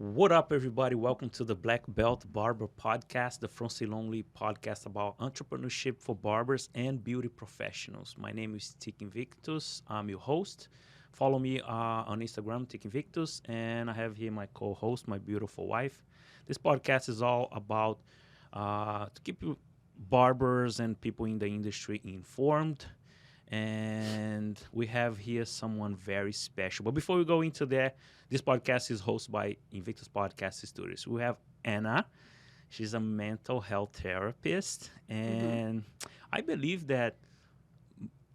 What up, everybody? Welcome to the Black Belt Barber podcast, the From Lonely podcast about entrepreneurship for barbers and beauty professionals. My name is Tic Invictus. I'm your host. Follow me on Instagram, Tic Invictus, and I have here my co-host, my beautiful wife. This podcast is all about to keep you barbers and people in the industry informed, and we have here someone very special. But before we go into that, this podcast is hosted by Invictus Podcast Studios. We have Anna. She's a mental health therapist, and I believe that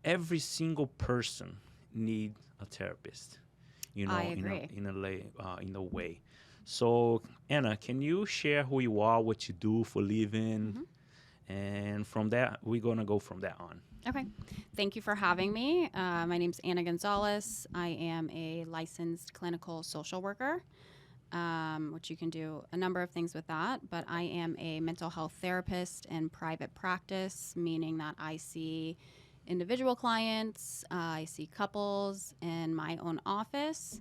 every single person needs a therapist. You know, I agree. in a way. So, Anna, can you share who you are, what you do for living, hmm and from that we're gonna go from that on. Okay. Thank you for having me. My name's Anna Gonzalez. I am a licensed clinical social worker, which you can do a number of things with that. But I am a mental health therapist in private practice, meaning that I see individual clients, I see couples in my own office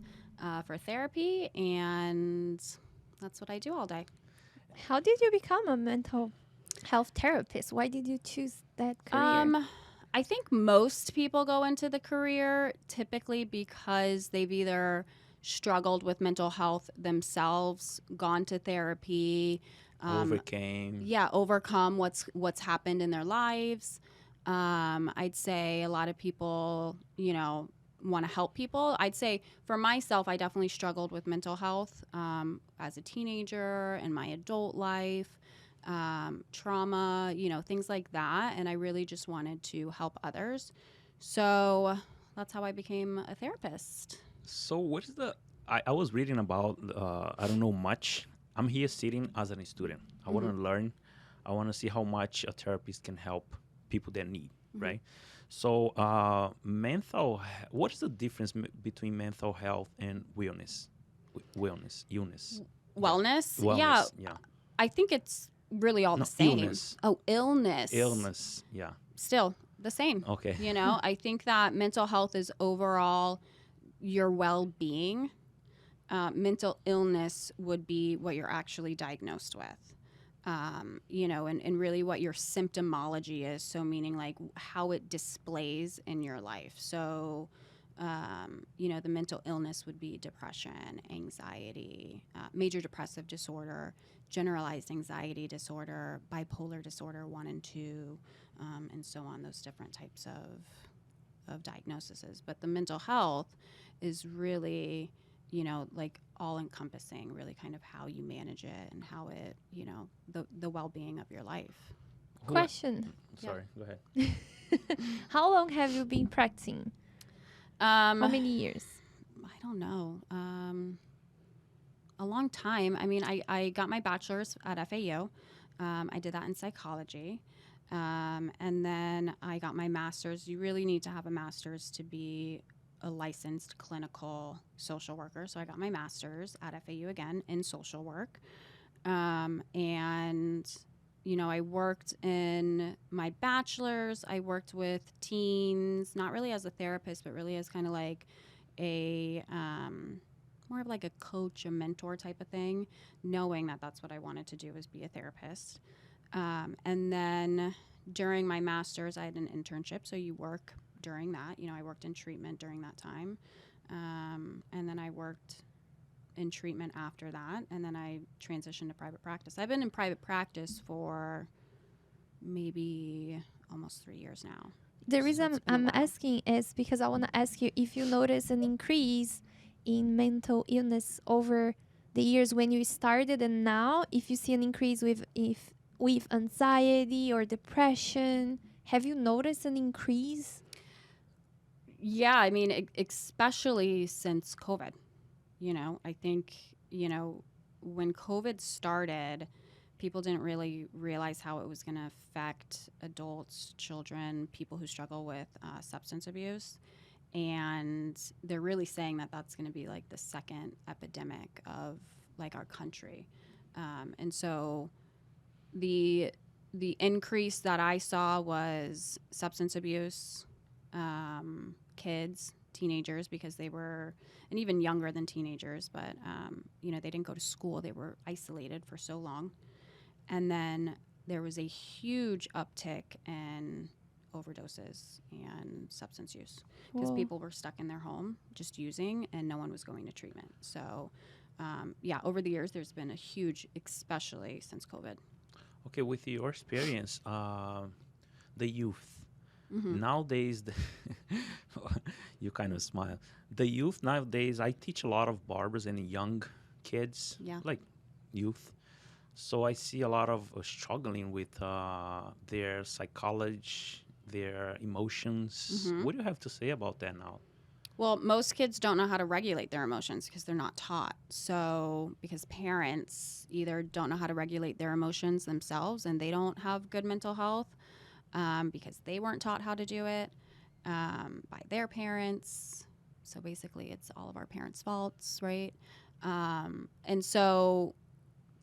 for therapy, and that's what I do all day. How did you become a mental health therapist? Why did you choose that career? I think most people go into the career typically because they've either struggled with mental health themselves, gone to therapy, Overcame. overcome what's happened in their lives. I'd say a lot of people, want to help people. I'd say for myself, I definitely struggled with mental health as a teenager in my adult life. Trauma, things like that. And I really just wanted to help others. So that's how I became a therapist. So what is the? I was reading about. I don't know much. I'm here sitting as a student. I want to learn. I want to see how much a therapist can help people that need. Right. So what is the difference between mental health and wellness? Illness. Wellness. Yeah. Wellness. Yeah. I think it's really all No, the same. illness. Oh, illness. Illness. Yeah. Still the same. Okay. I think that mental health is overall your well-being. Mental illness would be what you're actually diagnosed with. And really what your symptomology is. So meaning like how it displays in your life. So, the mental illness would be depression, anxiety, major depressive disorder, generalized anxiety disorder, bipolar disorder 1 and 2, and so on, those different types of diagnoses. But the mental health is really, like all encompassing, really kind of how you manage it and how it, the well-being of your life. Question. Sorry. Go ahead. How long have you been practicing? How many years? I don't know. A long time. I mean, I got my bachelor's at FAU. I did that in psychology. And then I got my master's. You really need to have a master's to be a licensed clinical social worker. So I got my master's at FAU again in social work. I worked in my bachelor's. I worked with teens, not really as a therapist, but really as kind of like a more of like a coach, a mentor type of thing, knowing that that's what I wanted to do was be a therapist. And then during my master's, I had an internship. So you work during that. I worked in treatment during that time. And then I worked in treatment after that, and then I transitioned to private practice. I've been in private practice for maybe almost 3 years now. The So reason it's been a I'm while. asking is because I want to ask you if you notice an increase in mental illness over the years when you started and now, if you see an increase with anxiety or depression. Have you noticed an increase? Yeah, I mean, especially since COVID. I think, when COVID started, people didn't really realize how it was going to affect adults, children, people who struggle with substance abuse. And they're really saying that that's going to be like the second epidemic of like our country. And so the increase that I saw was substance abuse, kids, teenagers because they were, and even younger than teenagers, but, they didn't go to school. They were isolated for so long. And then there was a huge uptick in overdoses and substance use because Whoa. people were stuck in their home just using and no one was going to treatment. So, over the years, there's been a huge, especially since COVID. Okay, with your experience, the youth Hmm. nowadays, you kind of smile. The youth nowadays, I teach a lot of barbers and young kids, Yeah. like youth. So I see a lot of struggling with their psychology, their emotions. Hmm. What do you have to say about that now? Well, most kids don't know how to regulate their emotions because they're not taught. So, because parents either don't know how to regulate their emotions themselves and they don't have good mental health because they weren't taught how to do it by their parents. So, basically, it's all of our parents' faults, right? And so,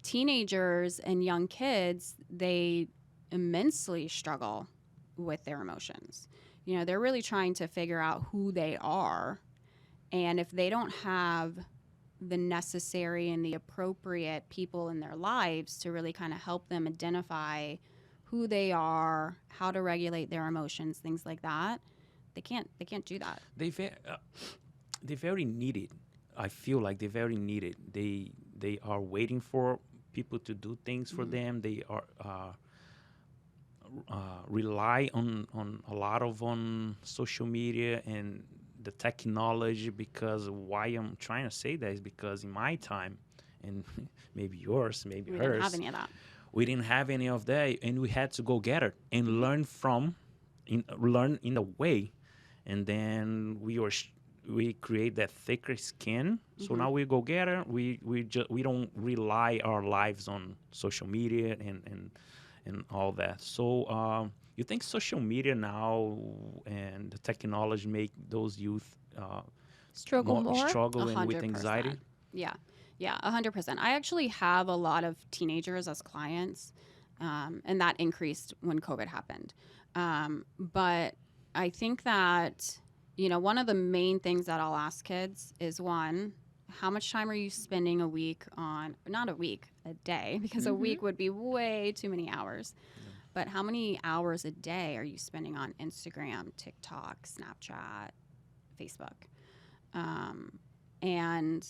teenagers and young kids, they immensely struggle with their emotions. They're really trying to figure out who they are. And if they don't have the necessary and the appropriate people in their lives to really kind of help them identify who they are, how to regulate their emotions, things like that, they can't do that. They very needed. I feel like they're very needed. They are waiting for people to do things for Mhm. them. They are rely on a lot of on social media and the technology. Because why I'm trying to say that is because in my time, and maybe yours, maybe We didn't have hers, any of that. we didn't have any of that, and we had to go get it and learn in a way, and then we create that thicker skin. So Mhm. now we go get it. We don't rely our lives on social media and all that. So you think social media now and the technology make those youth Struggle more more? struggling with 100%. anxiety? Yeah. Yeah, 100%. I actually have a lot of teenagers as clients, and that increased when COVID happened. But I think that, one of the main things that I'll ask kids is one, how much time are you spending a week on, not a week, a day, because a Mhm. week would be way too many hours. Yeah. But how many hours a day are you spending on Instagram, TikTok, Snapchat, Facebook? Um, and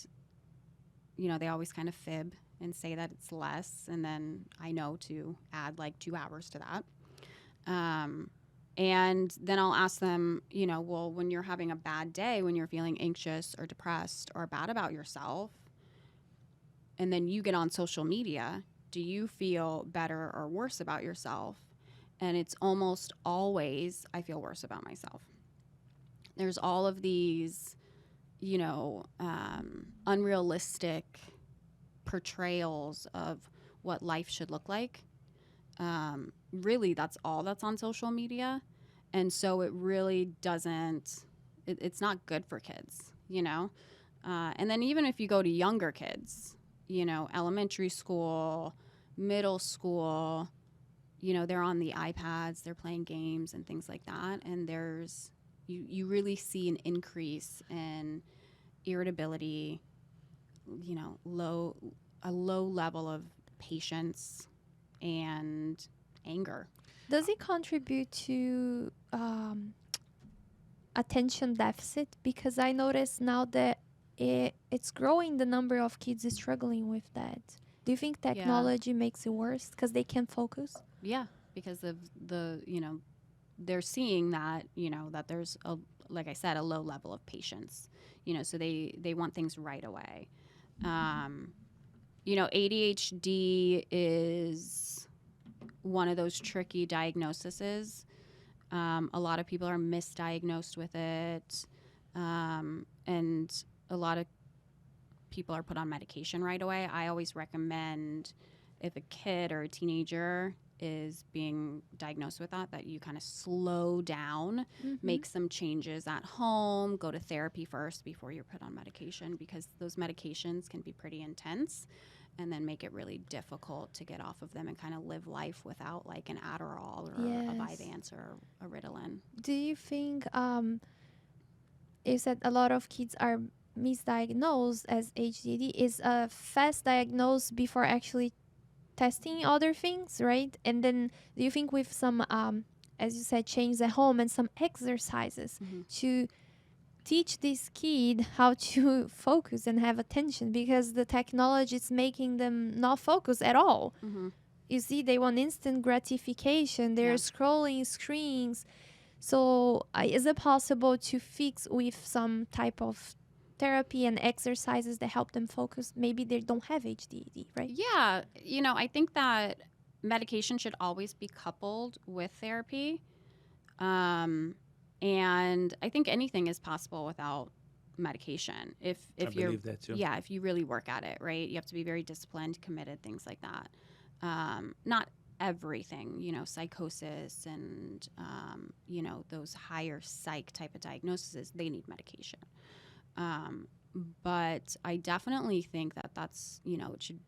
they always kind of fib and say that it's less. And then I know to add like 2 hours to that. And then I'll ask them, well, when you're having a bad day, when you're feeling anxious or depressed or bad about yourself, and then you get on social media, do you feel better or worse about yourself? And it's almost always, I feel worse about myself. There's all of these, unrealistic portrayals of what life should look like. Really, that's all that's on social media. And so it really doesn't, it's not good for kids. And then even if you go to younger kids, elementary school, middle school, they're on the iPads, they're playing games and things like that. And you really see an increase in irritability, a low level of patience and anger. Does it contribute to attention deficit? Because I notice now that it's growing the number of kids struggling with that. Do you think Yeah. technology makes it worse because they can't focus? Yeah, because of they're seeing that, that there's like I said, a low level of patience, so they want things right away. ADHD is one of those tricky diagnoses. A lot of people are misdiagnosed with it, and a lot of people are put on medication right away. I always recommend if a kid or a teenager is being diagnosed with that you kind of slow down, make some changes at home, go to therapy first before you're put on medication, because those medications can be pretty intense and then make it really difficult to get off of them and kind of live life without like an Adderall or a Yes. Vyvanse or a Ritalin. Do you think you said a lot of kids are misdiagnosed as ADHD, is a fast diagnose before actually testing other things, right? And then do you think with some, as you said, change at home and some exercises Mm-hmm. to teach this kid how to focus and have attention, because the technology is making them not focus at all. Mm-hmm. You see, they want instant gratification. They're Yeah. scrolling screens. So is it possible to fix with some type of therapy and exercises that help them focus? Maybe they don't have HDD, right? Yeah, I think that medication should always be coupled with therapy. And I think anything is possible without medication. If I you're believe that too. yeah, if you really work at it, right? You have to be very disciplined, committed, things like that. Not everything, psychosis and those higher psych type of diagnoses, they need medication. But I definitely think that that's, it should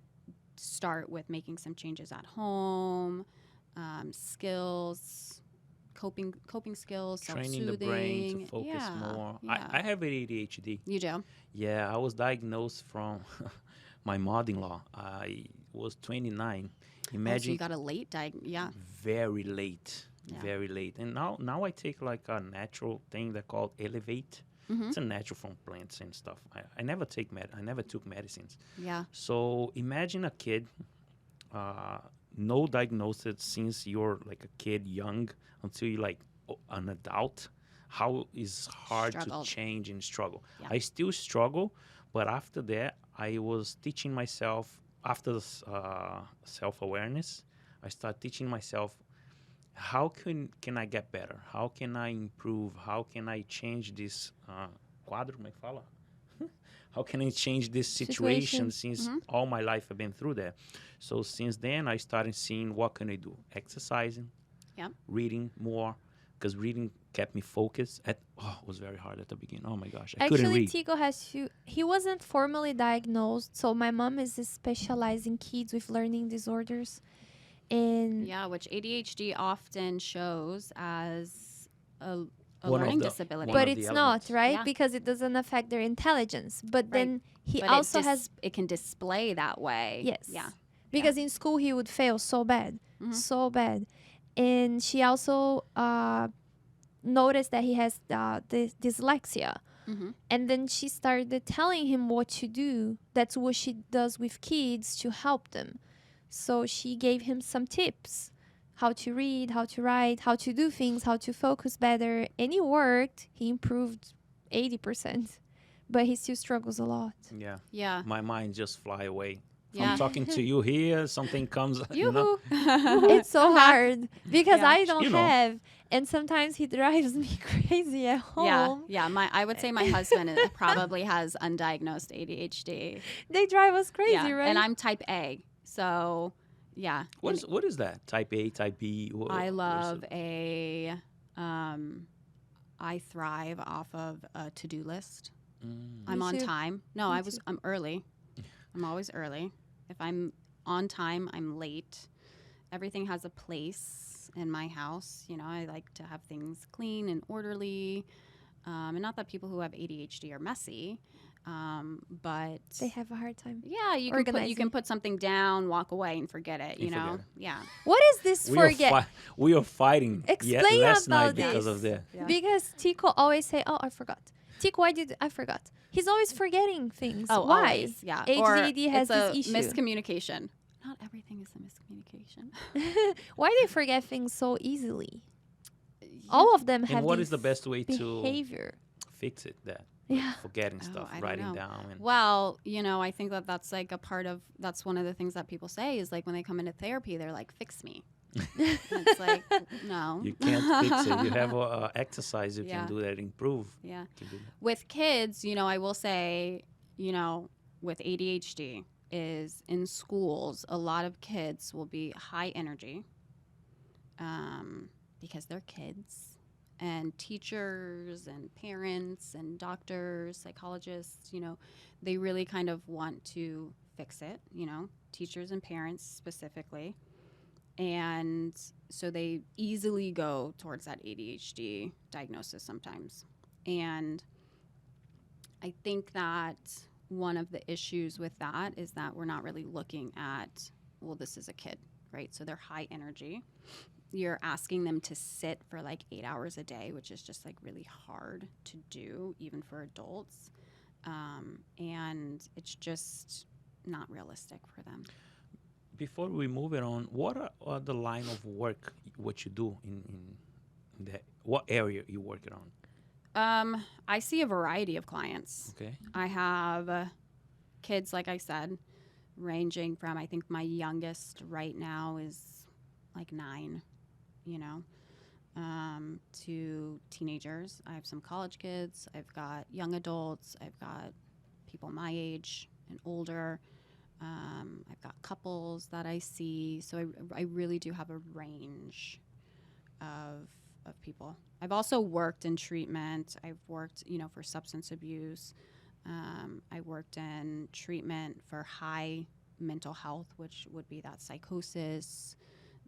start with making some changes at home, skills, coping skills, Training the brain to self-soothing. focus more. Yeah. I have ADHD. You do? Yeah, I was diagnosed from my mother-in-law. I was 29. So Imagine you got a late yeah. very late, Yeah. very late. And now I take like a natural thing that called Elevate. Mm-hmm. It's a natural from plants and stuff. I never I never took medicines. Yeah. So imagine a kid, no diagnosis since you're like a kid, young, until you're like an adult. How is hard Struggled. to change and struggle. Yeah. I still struggle, but after that, I was teaching myself, after self-awareness, I started teaching myself, how can I get better? How can I improve? How can I change this quadro, me fala? How can I change this situation since all my life I've been through that? So since then, I started seeing what can I do? Exercising, reading more, because reading kept me focused. It was very hard at the beginning. Oh my gosh, I couldn't Actually, read. Tico he wasn't formally diagnosed. So my mom is specialized in kids with learning disorders. And Yeah, which ADHD often shows as a One of learning the- disability. but of the it's elements. not, right? Yeah. Because it doesn't affect their intelligence. But Right. then he But also has, it can display that way. yes. Yeah. Because in school he would fail so bad. Mhm. So bad. And she also noticed that he has dyslexia. Mm-hmm. And then she started telling him what to do. That's what she does with kids to help them. So she gave him some tips: how to read, how to write, how to do things, how to focus better. And it worked. He improved 80%. But he still struggles a lot. Yeah, Yeah. my mind just fly away. Yeah. I'm talking to you here, something comes, Yoo-hoo. It's so hard because Yeah. I don't You know. have. And sometimes he drives me crazy at home. Yeah. I would say my husband probably has undiagnosed ADHD. They drive us crazy, Yeah. right? And I'm type A. So, yeah. What is that? Type A, type B? I love I thrive off of a to-do list. I'm Me on too. time. No, Me I'm early. I'm always early. If I'm on time, I'm late. Everything has a place in my house. I like to have things clean and orderly. And not that people who have ADHD are messy, but They have a hard time. yeah, you organizing. can put something down, walk away, and forget it. And forget it. Yeah. What is this we forget? We are fighting Explain last night about because this. of that. Yeah. Because Tico always say, "Oh, I forgot." Tico, I forgot. He's always forgetting things. Oh, Why? always, yeah. ADHD or has it's this a issue. miscommunication. Not everything is a miscommunication. Why do they forget things so easily? All of them have And what is this the best way to behavior. fix it? That Yeah. forgetting Oh, stuff, I don't writing know. down, and Well, I think that's like that's one of the things that people say is like when they come into therapy, they're like, fix me. And it's like, no. you can't fix it. You have exercise. You Yeah. can do that. Improve. Yeah. You can do that. With kids, I will say, with ADHD is in schools, a lot of kids will be high energy because they're kids. And teachers and parents and doctors, psychologists, they really kind of want to fix it, teachers and parents specifically. And so they easily go towards that ADHD diagnosis sometimes. And I think that one of the issues with that is that we're not really looking at, well, this is a kid, right? So they're high energy. You're asking them to sit for like 8 hours a day, which is just like really hard to do, even for adults. And it's just not realistic for them. Before we move it on, what are the line of work what you do in the what area you work it on? I see a variety of clients. Okay. I have kids, like I said, ranging from, I think my youngest right now is like 9, you know, to teenagers. I have some college kids. I've got young adults. I've got people my age and older. I've got couples that I see. So I really do have a range of people. I've also worked in treatment. I've worked, for substance abuse. I worked in treatment for high mental health, which would be that psychosis.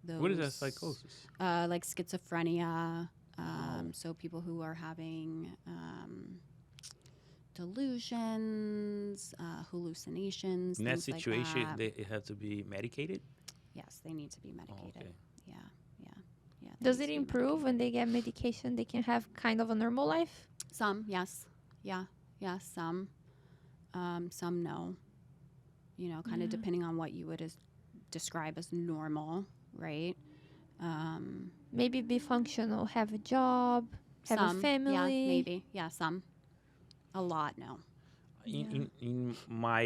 What is that psychosis? Like schizophrenia. Oh. So people who are having delusions, hallucinations, In that things like situation, that. they have to be medicated. Yes, they need to be Oh, medicated. okay. Yeah, yeah, yeah. they Does need it to be improve medicated. when they get medication? They can have kind of a normal life? Some, yes. Yeah, yeah, some. Some no. Kind of Yeah. depending on what you would describe as normal, right? Maybe be functional, have a job, have a Some, yeah, family. maybe. Yeah, some. A lot, no. In Yeah. in my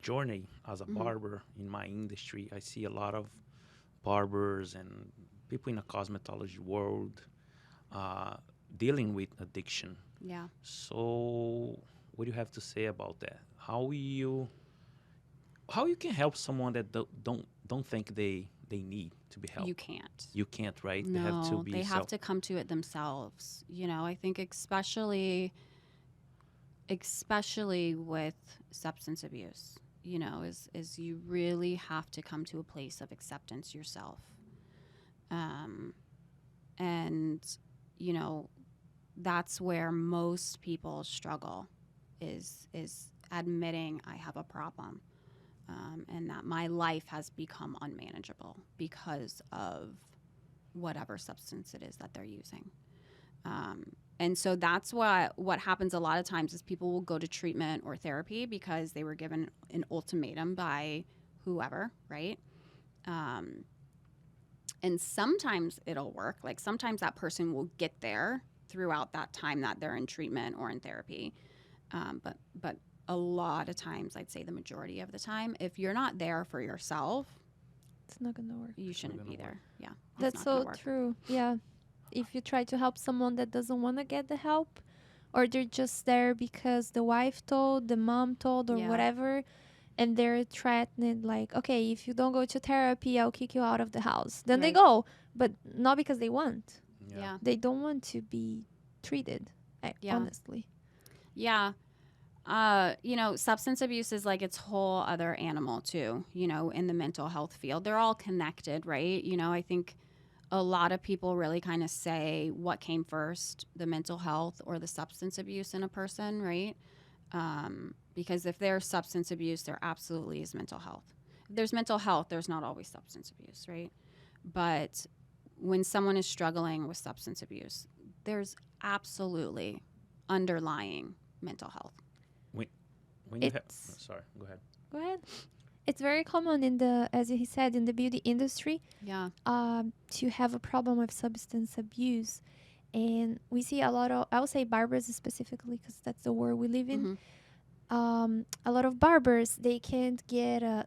journey as a Hmm. barber in my industry, I see a lot of barbers and people in the cosmetology world uh, dealing with addiction. Yeah. So, what do you have to say about that? How you can help someone that don't think they need to be You helped? can't. You can't, right? They have to No, be they have self. to come to it themselves. I think especially with substance abuse, is you really have to come to a place of acceptance yourself. Um, and you know, that's where most people struggle is admitting I have a problem. And that my life has become unmanageable because of whatever substance it is that they're using. Um, and so that's what happens a lot of times is people will go to treatment or therapy because they were given an ultimatum by whoever, right? Um, and sometimes it'll work. Like sometimes that person will get there throughout that time that they're in treatment or in therapy. But a lot of times, I'd say the majority of the time, if you're not there for yourself, It's not gonna work. you not shouldn't gonna be work. there. Yeah, it's That's not gonna so work. true. Yeah. If you try to help someone that doesn't want to get the help, or they're just there because the wife told, the mom told, or Yeah, whatever, and they're threatened, like, okay, if you don't go to therapy, I'll kick you out of the house. Then they right. go, but not because they want. Yeah. Yeah, They don't want to be treated, yeah, honestly. yeah. Substance abuse is like its whole other animal too. In the mental health field, they're all connected, right? I think a lot of people really kind of say what came first, the mental health or the substance abuse in a person, right? Because if there's substance abuse, there absolutely is mental health. If there's mental health, there's not always substance abuse, right? But when someone is struggling with substance abuse, there's absolutely underlying mental health. When you have, It's sorry, go ahead. Go ahead. It's very common in the, as he said, in the beauty industry, Yeah. to have a problem with substance abuse, and we see a lot of, I would say barbers specifically, because that's the world we live in. Hmm. A lot of barbers, they can't get a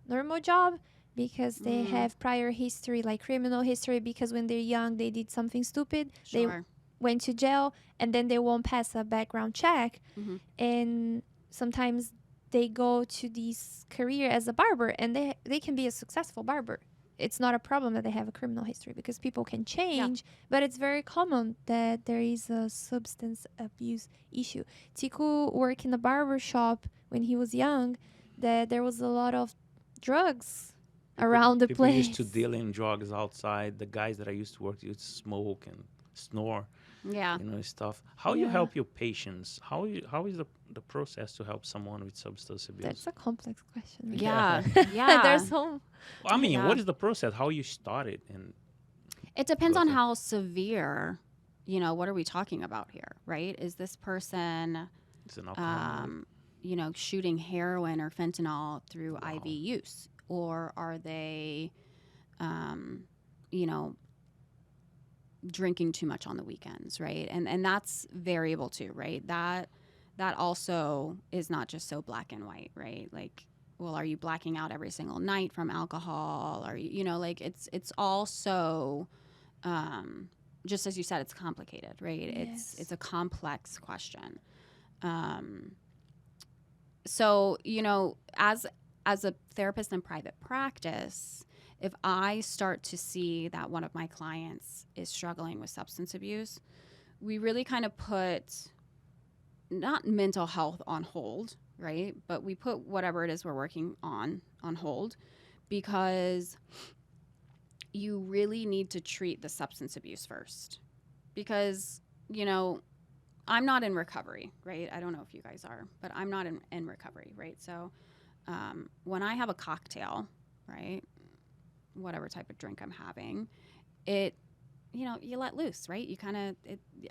normal job because they Mm, have prior history, like criminal history, because when they're young they did something stupid, they sure. went to jail, and then they won't pass a background check, Hmm. and sometimes they go to this career as a barber, and they can be a successful barber. It's not a problem that they have a criminal history because people can Yeah. change, but it's very common that there is a substance abuse issue. Tiku worked in a barber shop when he was young, that there was a lot of drugs around the People used to place. deal in drugs outside. The guys that I used to work with used to smoke and snore. Yeah. Stuff. How you Yeah. help your patients? How is the process to help someone with substance abuse? That's a complex question. Right? Yeah. Yeah. There's so I mean, Yeah. what is the process? How you started and It depends go on through? how severe, what are we talking about here, right? Is this person, It's an alcoholic. shooting heroin or fentanyl through Wow. IV use? Or are they, um, you know, drinking too much on the weekends, right? And that's variable too, right? That also is not just so black and white, right? Like, well, are you blacking out every single night from alcohol? Are you, like it's all so, just as you said, it's complicated, right? Yes. It's a complex question. So as a therapist in private practice, if I start to see that one of my clients is struggling with substance abuse, we really kind of put not mental health on hold, right? But we put whatever it is we're working on hold, because you really need to treat the substance abuse first. Because, I'm not in recovery, right? I don't know if you guys are, but I'm not in recovery, right? So when I have a cocktail, right, whatever type of drink I'm having, it, you let loose, right? You kind of,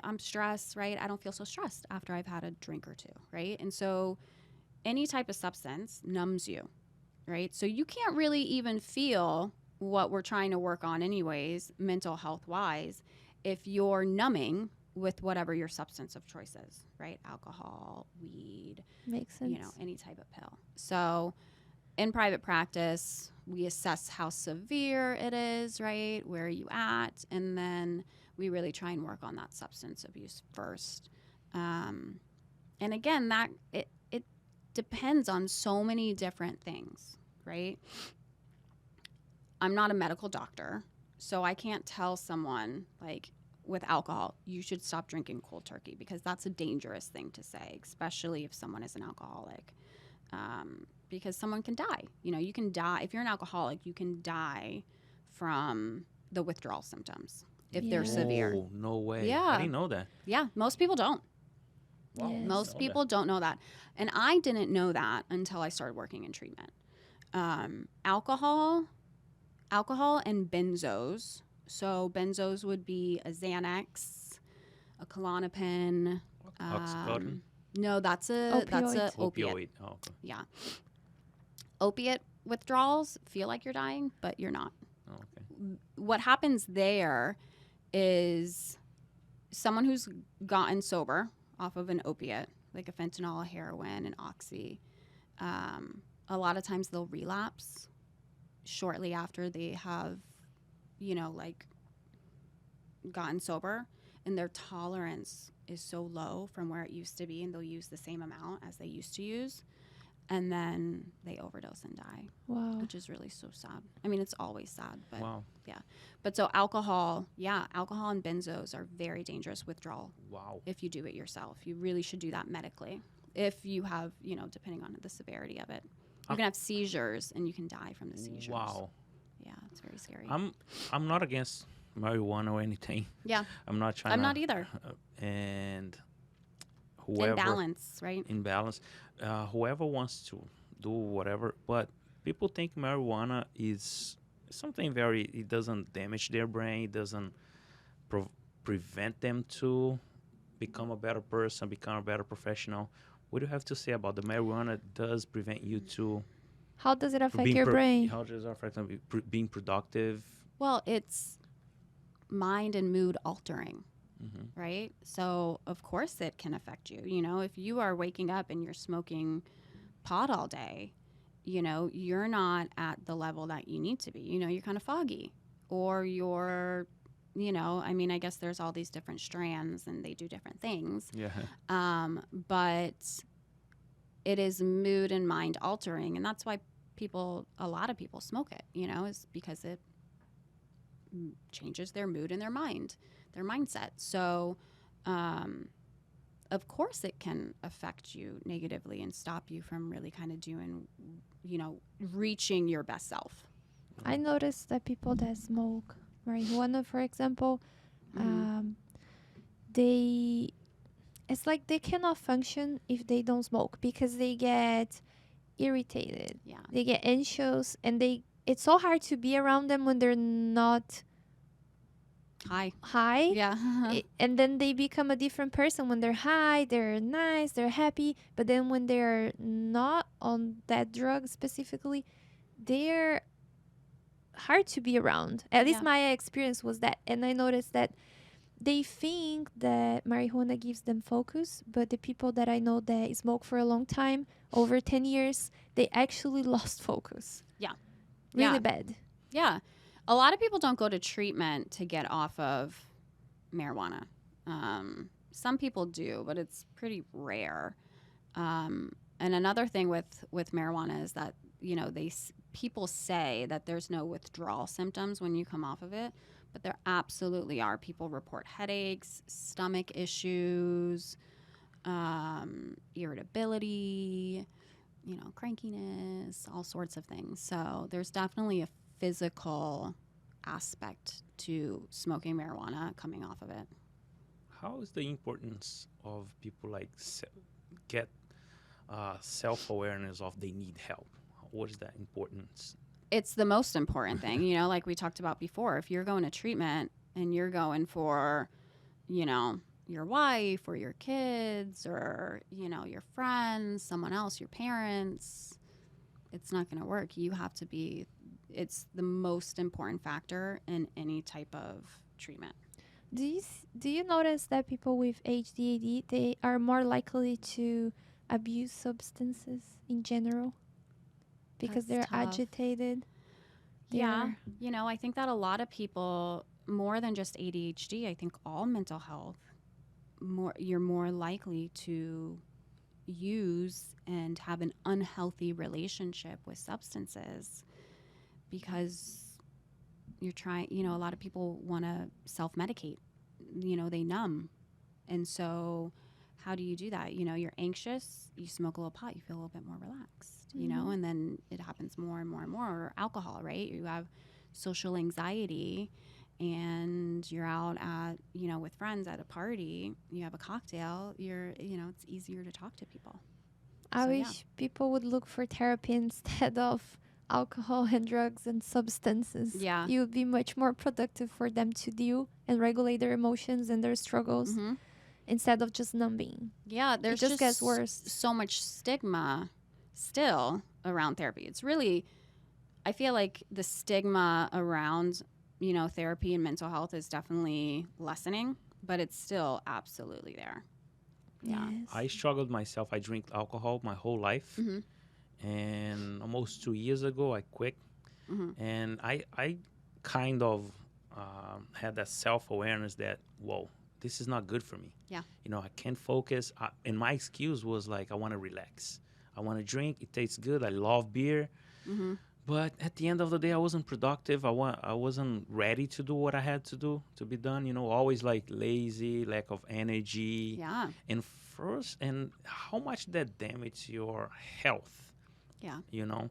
I'm stressed, right? I don't feel so stressed after I've had a drink or two, right? And so any type of substance numbs you, right? So you can't really even feel what we're trying to work on anyways, mental health wise, if you're numbing with whatever your substance of choice is, right? Alcohol, weed, makes sense. any type of pill. So in private practice, we assess how severe it is, right? Where are you at? And then we really try and work on that substance abuse first. And again, that it depends on so many different things, right? I'm not a medical doctor, so I can't tell someone, like, with alcohol, you should stop drinking cold turkey, because that's a dangerous thing to say, especially if someone is an alcoholic. Because someone can die. You can die. If you're an alcoholic, you can die from the withdrawal symptoms if they're Yeah. severe. Oh, no way. Yeah. I didn't know that. Yeah, most people don't. Wow. Yes. Most Know people don't know that. And I didn't know that until I started working in treatment. Alcohol and benzos. So benzos would be a Xanax, a Klonopin. that. Oxycontin? No, that's a Opioid. opiate. Opioid. Oh, okay. Yeah. Opiate withdrawals feel like you're dying, but you're not. Oh, okay. What happens there is someone who's gotten sober off of an opiate, like a fentanyl, a heroin, an oxy, a lot of times they'll relapse shortly after they have, like, gotten sober, and their tolerance is so low from where it used to be, and they'll use the same amount as they used to use, and then they overdose and die, Wow. which is really so sad. I mean, it's always sad, but Wow. but so alcohol and benzos are very dangerous withdrawal Wow. if you do it yourself. You really should do that medically. If you have, depending on the severity of it, you can have seizures and you can die from the seizures. Wow. Yeah, it's very scary. I'm not against marijuana or anything. Yeah. I'm not trying. I'm not either. And whoever In balance, right? in balance, whoever wants to do whatever, but people think marijuana is something very. It doesn't damage their brain. It doesn't prevent them to become a better person, become a better professional. What do you have to say about the marijuana does prevent you to How does it affect being your brain? How does it affect them being productive? Well, it's mind and mood altering, Mm-hmm. right? So, of course, it can affect you. If you are waking up and you're smoking pot all day, you're not at the level that you need to be. You're kind of foggy, or you're, I guess there's all these different strands and they do different things. Yeah. But it is mood and mind altering. And that's why a lot of people smoke it, is because it changes their mood and their mind, their mindset. So, of course it can affect you negatively and stop you from really kind of doing, reaching your best self. I noticed that people that smoke marijuana, for example, Mhm. they it's like they cannot function if they don't smoke because they get irritated. Yeah. They get anxious and it's so hard to be around them when they're not Hi. high. Yeah. And then they become a different person when they're high, they're nice, they're happy, but then when they're not on that drug specifically, they're hard to be around. At least Yeah. my experience was that. And I noticed that they think that marijuana gives them focus, but the people that I know that smoke for a long time, over 10 years, they actually lost focus. Yeah. Really Yeah. bad. Yeah. A lot of people don't go to treatment to get off of marijuana. Some people do, but it's pretty rare. And another thing with marijuana is that, you know, people say that there's no withdrawal symptoms when you come off of it, but there absolutely are. People report headaches, stomach issues, irritability, you know, crankiness, all sorts of things. So there's definitely a physical aspect to smoking marijuana coming off of it. How is the importance of people like get self-awareness of they need help? What is that importance? It's the most important thing, you know, like we talked about before. If you're going to treatment and you're going for, you know, your wife or your kids or, you know, your friends, someone else, your parents, it's not going to work. You have to be, it's the most important factor in any type of treatment. Do you notice that people with HDAD, they are more likely to abuse substances in general? Because That's they're tough. agitated. Yeah. They're- You know, I think that a lot of people, more than just ADHD, I think all mental health, you're more likely to use and have an unhealthy relationship with substances because you're trying, you know, a lot of people want to self-medicate, you know, they numb. And so how do you do that? You know, you're anxious, you smoke a little pot, you feel a little bit more relaxed, you know, and then it happens more and more and more. Or alcohol, right? You have social anxiety and you're out at, you know, with friends at a party, you have a cocktail, you know, it's easier to talk to people. I So, yeah. wish people would look for therapy instead of alcohol and drugs and substances. Yeah. It would be much more productive for them to deal and regulate their emotions and their struggles Mm-hmm. instead of just numbing. Yeah, there's just gets worse. so much stigma still around therapy. It's really, I feel like the stigma around, you know, therapy and mental health is definitely lessening, but it's still absolutely there. Yeah. Yes. I struggled myself. I drink alcohol my whole life. Mhm. And almost 2 years ago, I quit. Mhm. And I kind of had that self-awareness that, whoa, this is not good for me. Yeah. You know, I can't focus. And my excuse was like, I want to relax. I want to drink. It tastes good. I love beer. Mhm. But at the end of the day, I wasn't productive. I wasn't ready to do what I had to do to be done. You know, always like lazy, lack of energy. Yeah. And how much that damage your health. Yeah. You know,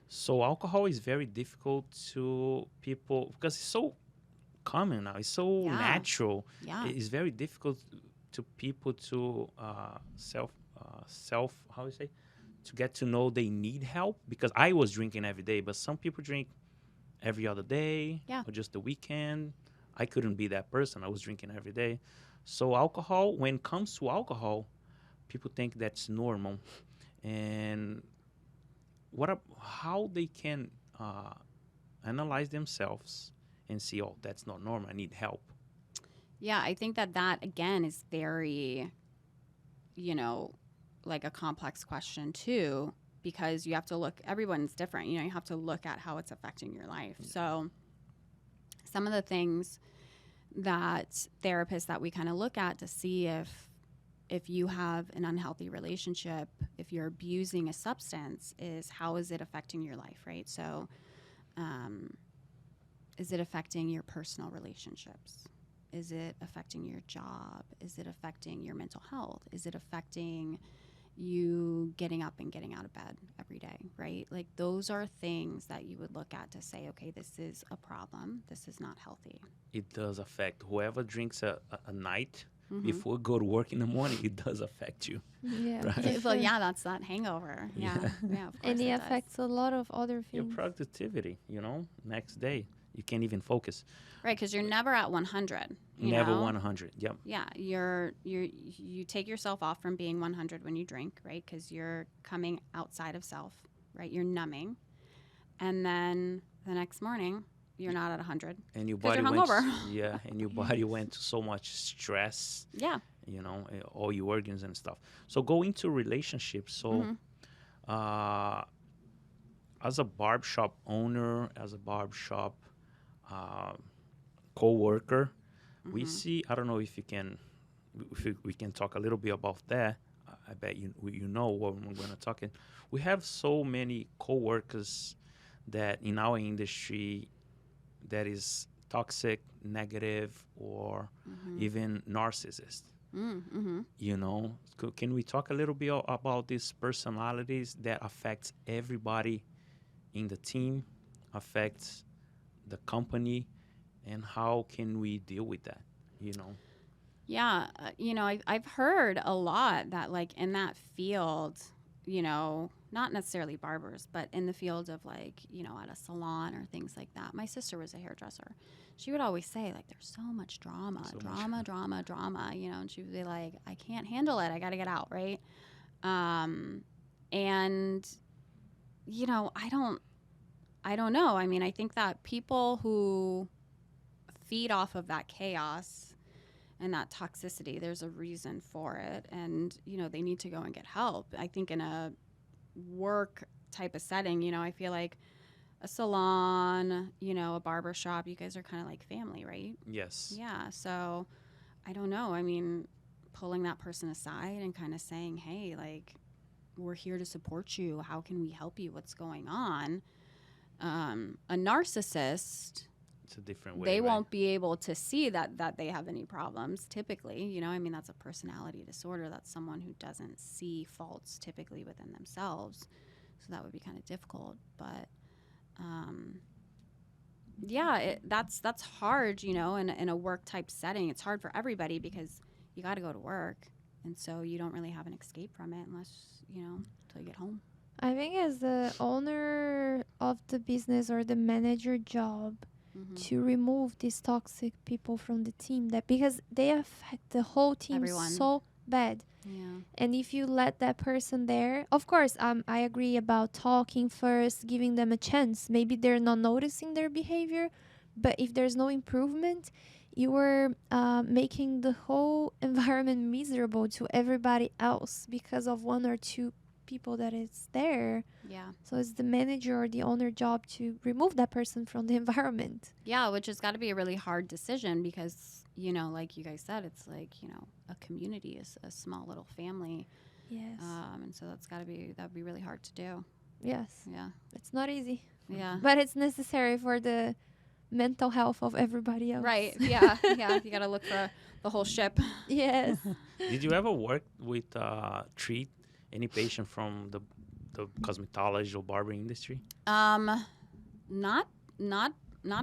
so alcohol is very difficult to people because it's so common now. It's so Yeah. natural. Yeah. It's very difficult to people to self how do you say, to get to know they need help, because I was drinking every day, but some people drink every other day. Yeah. Or just the weekend. I couldn't be that person. I was drinking every day. So alcohol, when it comes to alcohol, people think that's normal. And how they can analyze themselves and see, oh, that's not normal, I need help. Yeah, I think that again is very, you know, like a complex question too, because you have to look, everyone's different. You know, you have to look at how it's affecting your life. So some of the things that therapists that we kind of look at to see if you have an unhealthy relationship, if you're abusing a substance, is how is it affecting your life, right? So is it affecting your personal relationships? Is it affecting your job? Is it affecting your mental health? Is it affecting you getting up and getting out of bed every day, right? Like those are things that you would look at to say, okay, this is a problem. This is not healthy. It does affect whoever drinks a night before go to work in the morning, it does affect you, Yeah. right? for Well, sure. yeah, that's that hangover. Yeah, yeah, of course And it it does. affects a lot of other Your things. productivity, next day you can't even focus. Right, because you're never at 100. Never 100. Yep. Yeah, you take yourself off from being 100 when you drink, right? Because you're coming outside of self, right? You're numbing, and then the next morning you're not at 100 And your because body you're went, hungover. yeah, and your body went to so much stress, Yeah. all your organs and stuff. So go into relationships. So, uh, as a barbershop owner, as a barbershop uh, co-worker, we see. I don't know if you can, if we can talk a little bit about that. I bet you know what we're gonna talk in. We have so many co-workers that in our industry that is toxic, negative, or even narcissist. Can we talk a little bit about these personalities that affects everybody in the team, affects the company, and how can we deal with that? Yeah, I've heard a lot that like in that field, not necessarily barbers, but in the field of like, at a salon or things like that. My sister was a hairdresser. She would always say like, there's so much drama, So much. drama, and she would be like, I can't handle it. I got to get out. Right. And, I don't know. I mean, I think that people who feed off of that chaos and that toxicity, there's a reason for it, and they need to go and get help. I think in a work type of setting, I feel like a salon, a barber shop, you guys are kind of like family, right? Yes. Yeah. So I don't know. I mean, pulling that person aside and kind of saying, hey, like, we're here to support you. How can we help you? What's going on? A narcissist, It's a different way. they right? won't be able to see that they have any problems typically. I mean, that's a personality disorder. That's someone who doesn't see faults typically within themselves, so that would be kind of difficult. But yeah, that's hard, in a work type setting. It's hard for everybody because you got to go to work, and so you don't really have an escape from it unless until you get home. I think as the owner of the business or the manager job, to remove these toxic people from the team, that because they affect the whole team Everyone. so bad. Yeah. And if you let that person there, of course, I agree about talking first, giving them a chance. Maybe they're not noticing their behavior, but if there's no improvement, you are making the whole environment miserable to everybody else because of one or two people that is there. Yeah. So it's the manager or the owner job to remove that person from the environment. Yeah, which has got to be a really hard decision because, like you guys said, it's like, a community is a small little family. Yes. And so that'd be really hard to do. Yes. Yeah. It's not easy. Yeah. But it's necessary for the mental health of everybody else. Right. Yeah. Yeah. You got to look for the whole ship. Yes. Did you ever work with treat any patient from the cosmetology or barber industry? Not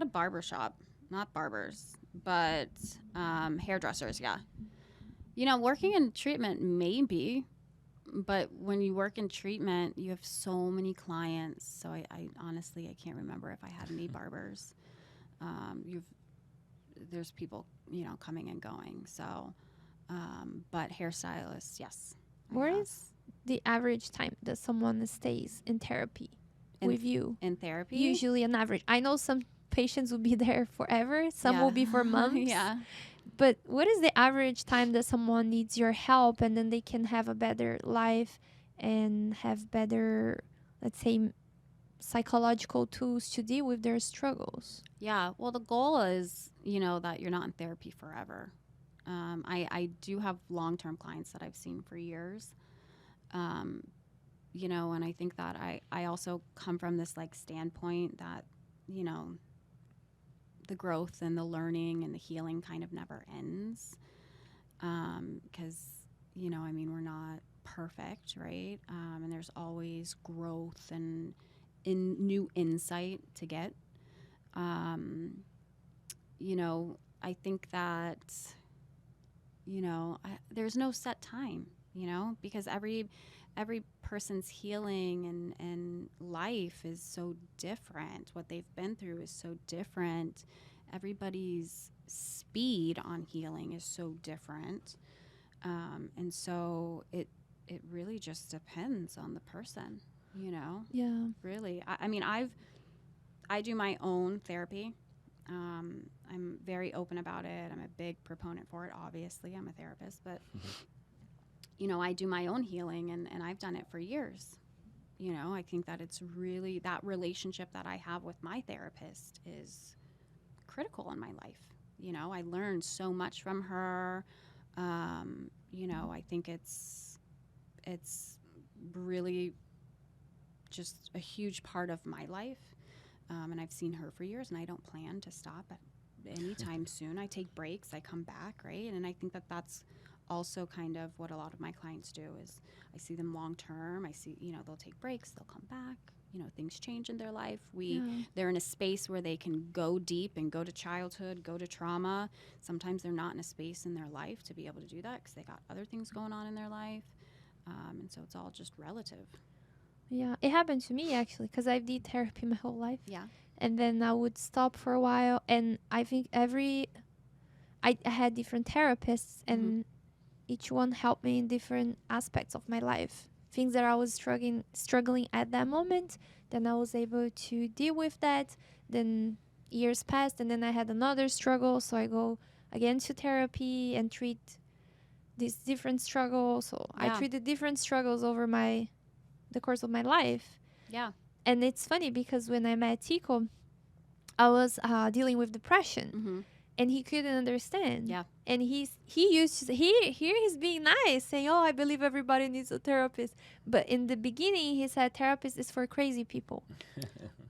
a barber shop, not barbers, but hairdressers. Yeah. Working in treatment maybe, but when you work in treatment, you have so many clients. So I honestly, I can't remember if I had any barbers. There's people, coming and going. So, but hairstylists, yes. What is the average time that someone stays in therapy with you? in therapy? Usually an average. I know some patients will be there forever. Some Yeah. will be for months. Yeah. But what is the average time that someone needs your help and then they can have a better life and have better, let's say, psychological tools to deal with their struggles? Yeah. Well, the goal is, that you're not in therapy forever. I do have long-term clients that I've seen for years. And I think that I also come from this like standpoint that, the growth and the learning and the healing kind of never ends. Because, I mean, we're not perfect, right? And there's always growth and new insight to get. I think that there's no set time, because every person's healing and life is so different. What they've been through is so different. Everybody's speed on healing is so different. And so it really just depends on the person, Yeah. really. I mean, I do my own therapy. I'm very open about it. I'm a big proponent for it. Obviously, I'm a therapist, but I do my own healing, and I've done it for years. I think that it's really that relationship that I have with my therapist is critical in my life. I learned so much from her. I think it's really just a huge part of my life. And I've seen her for years, and I don't plan to stop at anytime soon. I take breaks, I come back, right? And I think that that's also kind of what a lot of my clients do is I see them long term. I see, they'll take breaks, they'll come back. Things change in their life. They're in a space where they can go deep and go to childhood, go to trauma. Sometimes they're not in a space in their life to be able to do that because they got other things going on in their life. And so it's all just relative. Yeah, it happened to me actually because I did therapy my whole life. Yeah. And then I would stop for a while, and I think I had different therapists, and each one helped me in different aspects of my life. Things that I was struggling at that moment, then I was able to deal with that. Then years passed, and then I had another struggle, so I go again to therapy and treat these different struggles. So I Yeah. treated different struggles over the course of my life. Yeah. And it's funny because when I met Tico, I was dealing with depression, and he couldn't understand. Yeah. And he used to say, here he's being nice, saying, "Oh, I believe everybody needs a therapist." But in the beginning, he said therapist is for crazy people.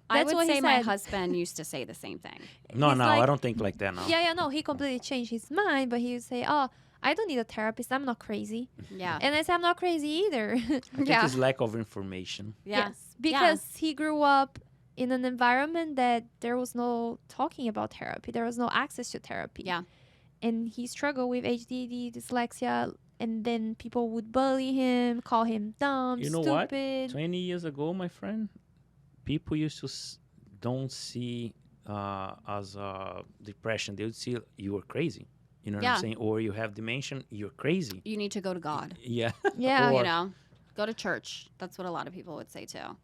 I That's would what he say my said. husband used to say the same thing. No, He's no, like- I don't think like that now. Yeah, no, he completely changed his mind, but he would say, "Oh, I don't need a therapist. I'm not crazy." Yeah. And I said, "I'm not crazy either." I think Yeah. it's lack of information. Yeah. Yes, because he grew up in an environment that there was no talking about therapy. There was no access to therapy. Yeah. And he struggled with ADD, dyslexia, and then people would bully him, call him dumb, You know what? stupid. 20 years ago, my friend, people used to don't see as depression. They would see you were crazy. You know what Yeah. I'm saying? Or you have dementia, you're crazy. You need to go to God. Yeah. Yeah, Or- Go to church. That's what a lot of people would say too.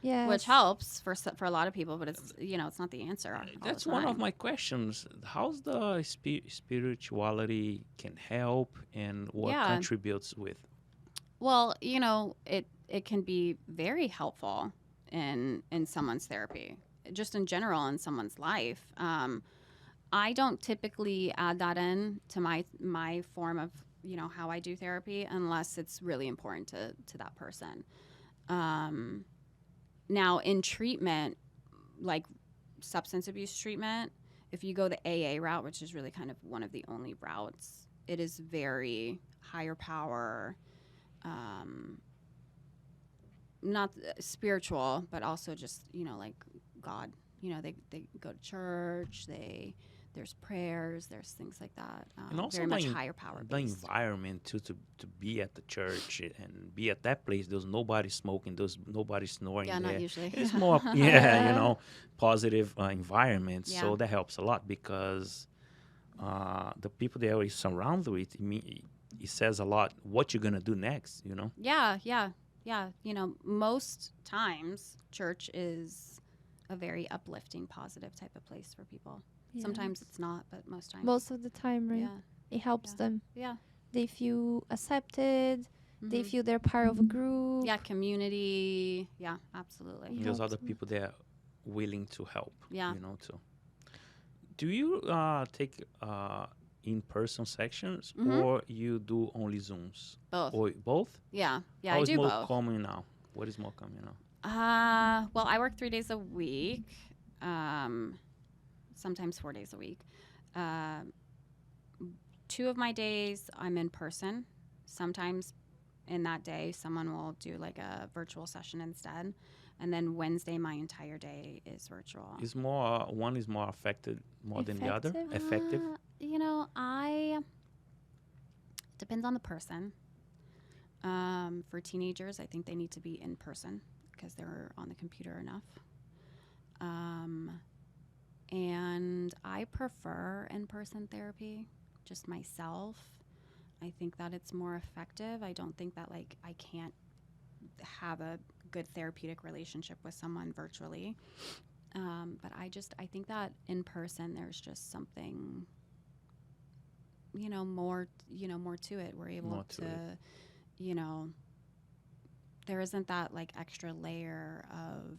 yes. Which helps for a lot of people, but it's it's not the answer. all That's the one of time. my questions. How's the spirituality can help and what Yeah. contributes with? Well, it can be very helpful in someone's therapy, just in general in someone's life. I don't typically add that in to my form of how I do therapy unless it's really important to that person. Now in treatment, like substance abuse treatment, if you go the AA route, which is really kind of one of the only routes, it is very higher power, not spiritual, but also just like God. They go to church. There's prayers. There's things like that. And also very much the higher power The based. environment to be at the church and be at that place. There's nobody smoking. There's nobody snoring Yeah, there. not usually. It's more, positive environment. Yeah. So that helps a lot because the people that are surrounded with, it says a lot what you're going to do next, Yeah. Most times church is a very uplifting, positive type of place for people. Yes. Sometimes it's not, but most times. Most of the time, right? Yeah. It helps Yeah. them. Yeah. They feel accepted. They Mhm. feel they're part of a group. Yeah, community. Yeah, absolutely. Yeah. There's helps other them. people that are willing to help, Yeah. too. Do you take in-person sections Mhm. or you do only Zooms? Both. Or both? Yeah, How I is do more both. common now? What is more common now? Well, I work 3 days a week, sometimes 4 days a week. 2 of my days I'm in person. Sometimes in that day, someone will do like a virtual session instead. And then Wednesday, my entire day is virtual. Is more one is more affected more than the other? Effective? Effective? I Depends on the person. For teenagers, I think they need to be in person because they're on the computer enough. And I prefer in-person therapy, just myself. I think that it's more effective. I don't think that like I can't have a good therapeutic relationship with someone virtually. But I think that in person there's just something, more to it. We're able More to to, it. There isn't that like extra layer of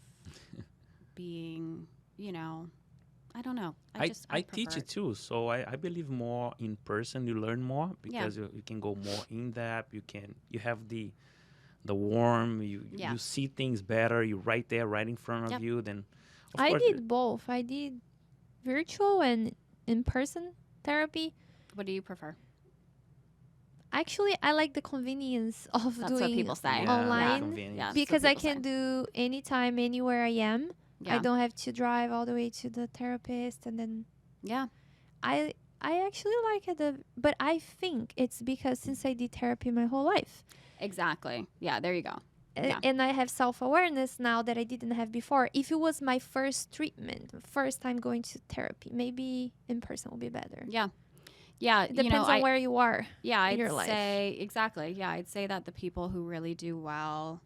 being, I don't know. I teach prefer it too, so I believe more in person. You learn more Yeah. because you can go more in depth. You have the warm. Yeah. You see things better. You're right there, right in front of Yep. you. Then, of I course, did both. I did virtual and in-person therapy. What do you prefer? Actually, I like the convenience of That's what doing people say. yeah, online convenience. Yeah. because I That's what can people do anytime, anywhere I am. Yeah. I don't have to drive all the way to the therapist, and then Yeah. I actually like it, but I think it's because since I did therapy my whole life, Exactly. Yeah. There you go. Yeah. and I have self-awareness now that I didn't have before. If it was my first treatment, first time going to therapy, maybe in person will be better. Yeah. Yeah. It depends on where you are. Yeah, in I'd your life. say exactly. Yeah, I'd say that the people who really do well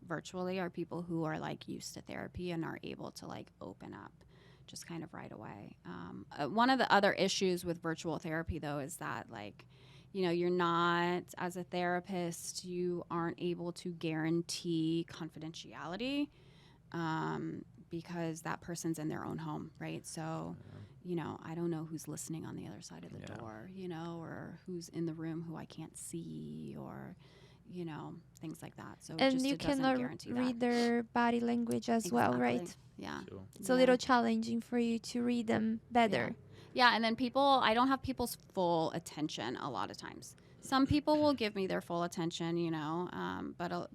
virtually are people who are like used to therapy and are able to like open up just kind of right away. One of the other issues with virtual therapy though is that like, you're not, as a therapist, you aren't able to guarantee confidentiality because that person's in their own home, right? So, I don't know who's listening on the other side of the Yeah. door, or who's in the room who I can't see, or, things like that. So And just you it doesn't cannot guarantee read that. their body language as well, right? Exactly. Yeah. So, It's a Yeah. little challenging for you to read them better. Yeah, and then I don't have people's full attention a lot of times. Some people will give me their full attention, but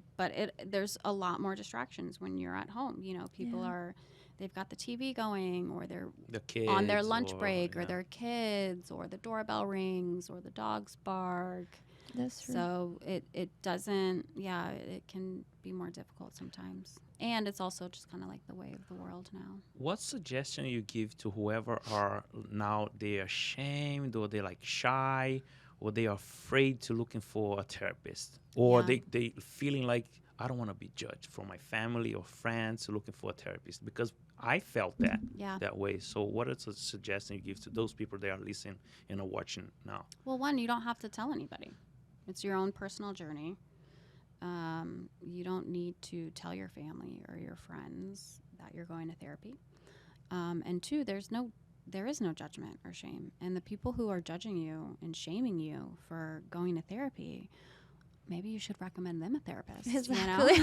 there's a lot more distractions when you're at home. People Yeah. they've got the TV going, or they're the kids on their lunch or, break, or yeah. their kids, or the doorbell rings, or the dogs bark. That's true. So it doesn't, it can be more difficult sometimes. And it's also just kind of like the way of the world now. What suggestion you give to whoever are now they are ashamed or they're like shy or they are afraid to looking for a therapist or Yeah. they feeling like I don't want to be judged from my family or friends looking for a therapist because I felt that Yeah. that way. So what is a suggestion you give to those people that are listening and are watching now? Well, one, you don't have to tell anybody. It's your own personal journey. You don't need to tell your family or your friends that you're going to therapy. And two, there is no judgment or shame. And the people who are judging you and shaming you for going to therapy, maybe you should recommend them a therapist. Exactly.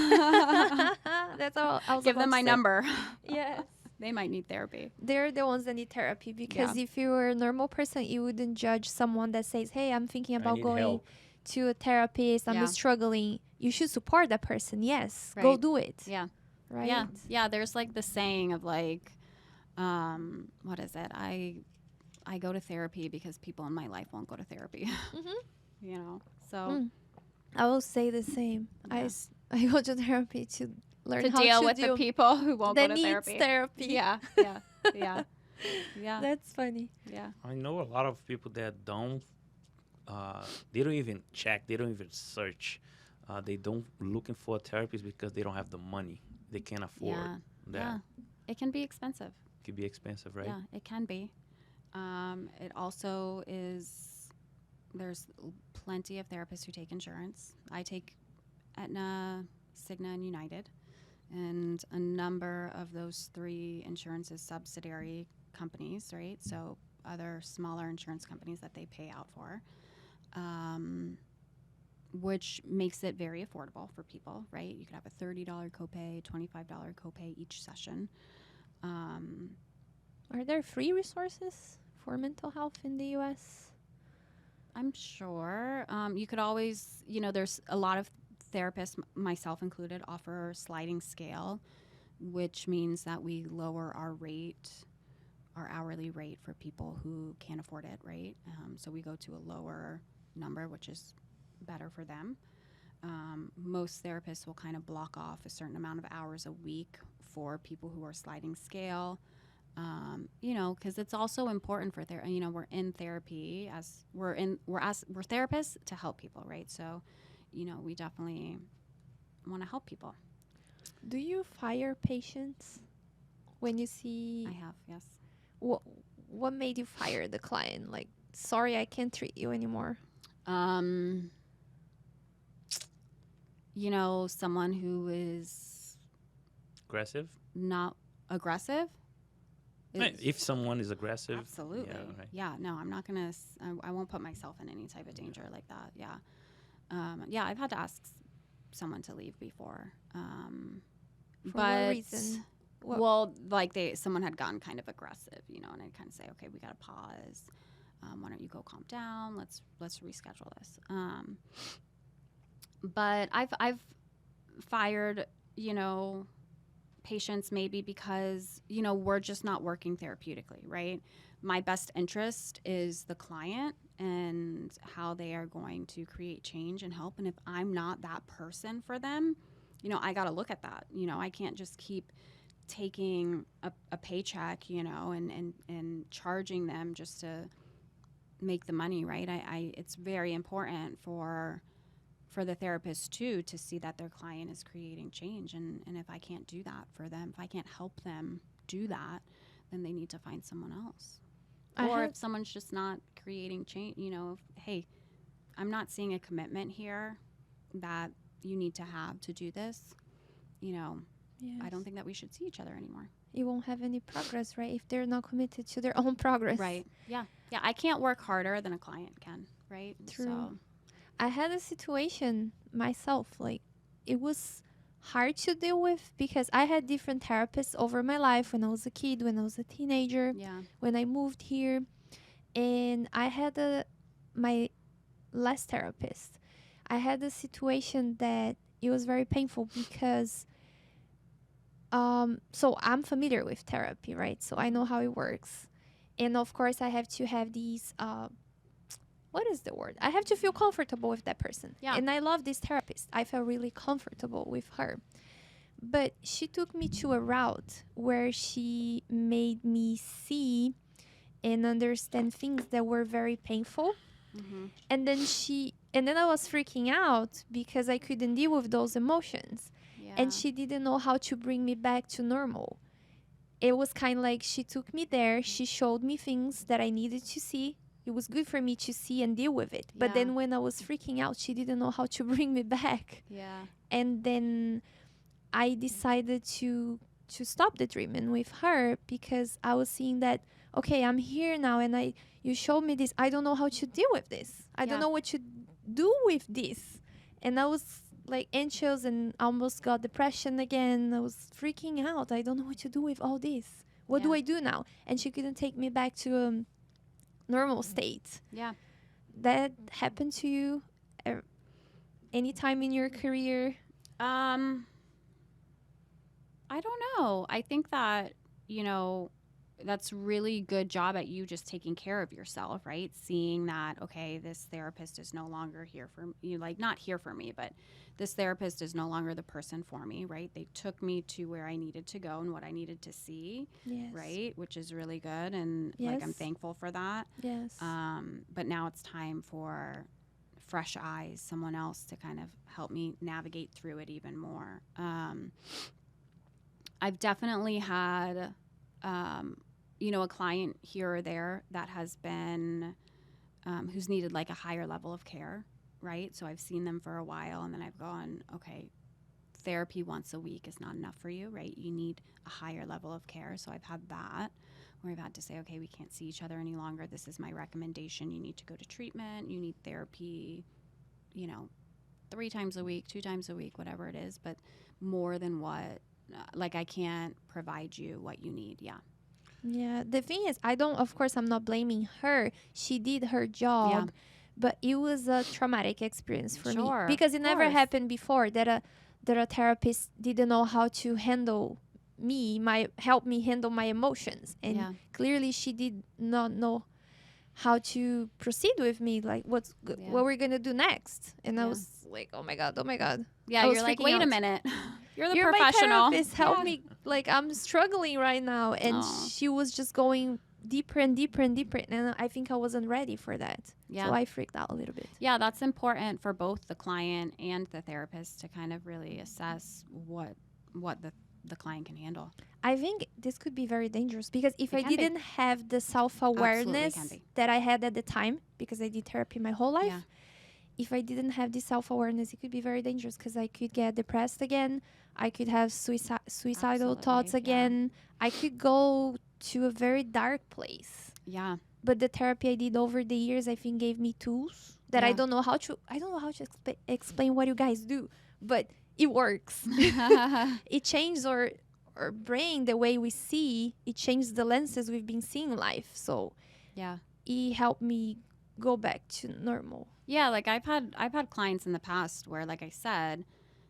That's all I was Give about them to my say. number. Yes. They might need therapy. They're the ones that need therapy because if you were a normal person, you wouldn't judge someone that says, "Hey, I'm thinking I about need going help. to a therapist. I'm Yeah. struggling." You should support that person. Yes, go Right. do it. Yeah. Right. Yeah. Yeah. There's like the saying of like, what is it? I go to therapy because people in my life won't go to therapy. Mhm. So Mm. I will say the same. Yeah. I go to therapy to learn to how deal to with deal the people who won't that go to needs therapy. therapy. Yeah. Yeah. Yeah. Yeah. That's funny. Yeah. I know a lot of people that don't they don't even check, they don't even search. They don't looking for a therapist because they don't have the money. They can't afford Yeah. that. Yeah. It can be expensive. Could be expensive, right? Yeah, it can be. It also is, there's plenty of therapists who take insurance. I take Aetna, Cigna, and United. And a number of those three insurances subsidiary companies, right? So other smaller insurance companies that they pay out for, which makes it very affordable for people, right? You could have a $30 copay, $25 copay each session. Are there free resources for mental health in the U.S.? I'm sure. You could always, there's a lot of therapists, myself included, offer sliding scale, which means that we lower our hourly rate for people who can't afford it, right? So we go to a lower number, which is better for them. Most therapists will kind of block off a certain amount of hours a week for people who are sliding scale. Because it's also important for we're in therapy as we're therapists to help people, right? So, we definitely want to help people. Do you fire patients when you see? I have, yes. What made you fire the client? Like, sorry, I can't treat you anymore. Someone who is Aggressive? not aggressive. If someone is aggressive. Absolutely. Yeah, right. Yeah, no, I'm not going to, I won't put myself in any type of danger like that. Yeah. I've had to ask someone to leave before. For what reason? Well, like someone had gotten kind of aggressive, and I'd kind of say, okay, we got to pause. Why don't you go calm down? Let's reschedule this. But I've fired, patients maybe because, we're just not working therapeutically, right? My best interest is the client and how they are going to create change and help. And if I'm not that person for them, I got to look at that. I can't just keep taking a paycheck, and charging them just to make the money, right? It's very important for the therapist too to see that their client is creating change, and if I can't do that for them, if I can't help them do that, then they need to find someone else. Or if someone's just not creating change, hey, I'm not seeing a commitment here that you need to have to do this, Yes. I don't think that we should see each other anymore. You won't have any progress, right? If they're not committed to their own progress. Right. Yeah. I can't work harder than a client can, right? True. So. I had a situation myself, like it was hard to deal with because I had different therapists over my life when I was a kid, when I was a teenager, when I moved here. And I had my last therapist. I had a situation that it was very painful because so I'm familiar with therapy, right? So I know how it works. And of course I have to have these what is the word? I have to feel comfortable with that person. Yeah. And I love this therapist. I felt really comfortable with her. But she took me to a route where she made me see and understand things that were very painful. Mm-hmm. And then I was freaking out because I couldn't deal with those emotions. Yeah. And she didn't know how to bring me back to normal. It was kind of like she took me there. She showed me things that I needed to see. It was good for me to see and deal with it. But then when I was freaking out, she didn't know how to bring me back. Yeah. And then I decided to stop the treatment with her because I was seeing that, okay, I'm here now and you showed me this. I don't know how to deal with this. I don't know what to do with this. And I was like anxious and almost got depression again. I was freaking out. I don't know what to do with all this. What do I do now? And she couldn't take me back to normal state. Yeah. That happened to you any time in your career? I don't know. I think that, that's really good job at you just taking care of yourself, right? Seeing that, okay, this therapist is no longer here for me, like not here for me, but this therapist is no longer the person for me, right? They took me to where I needed to go and what I needed to see, right? Which is really good. And like, I'm thankful for that. Yes. But now it's time for fresh eyes, someone else to kind of help me navigate through it even more. I've definitely had, a client here or there that has been, who's needed like a higher level of care, right? So I've seen them for a while and then I've gone, okay, therapy once a week is not enough for you, right? You need a higher level of care. So I've had that where I've had to say, okay, we can't see each other any longer. This is my recommendation. You need to go to treatment. You need therapy, 3 times a week, 2 times a week, whatever it is, but more than what, like I can't provide you what you need. Yeah. Yeah. The thing is, of course, I'm not blaming her. She did her job, but it was a traumatic experience for me because it never happened before that a therapist didn't know how to handle help me handle my emotions. And clearly she did not know how to proceed with me, like Yeah. what we're gonna do next. And I Yeah. was like, oh my god, oh my god. Yeah, I was you're like, freaking wait a out. minute. You're the You're my professional. therapist, help Yeah. me, like I'm struggling right now. And Aw. she was just going deeper and deeper and deeper, and I think I wasn't ready for that. Yeah. So I freaked out a little bit. Yeah, that's important for both the client and the therapist to kind of really assess what the client can handle. I think this could be very dangerous, because if It I can be. didn't have the Absolutely self-awareness can be. that I had at the time, because I did therapy my whole life, Yeah. if I didn't have this self-awareness, it could be very dangerous, because I could get depressed again. I could have suicidal thoughts Absolutely, yeah. again. I could go to a very dark place. Yeah. But the therapy I did over the years, I think, gave me tools that I Yeah. don't know how to explain what you guys do, but it works. It changed our brain, the way we see. It changed the lenses we've been seeing life. So Yeah. it helped me go back to normal. Yeah, like I've had clients in the past where, like I said,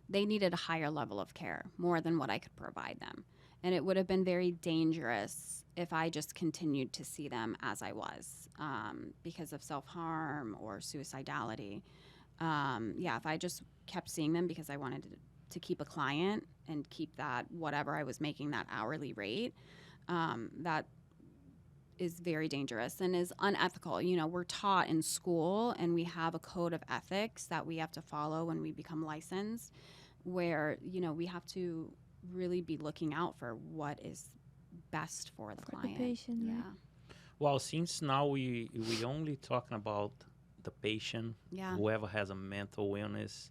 they needed a higher level of care, more than what I could provide them. And it would have been very dangerous if I just continued to see them as I was, because of self-harm or suicidality. Yeah, if I just kept seeing them because I wanted to keep a client and keep that whatever I was making, that hourly rate, that is very dangerous and is unethical. You know, we're taught in school and we have a code of ethics that we have to follow when we become licensed, where, you know, we have to really be looking out for what is best for the For the client. patient, Yeah. right? Well, since now we only talking about the patient, Yeah. whoever has a mental illness,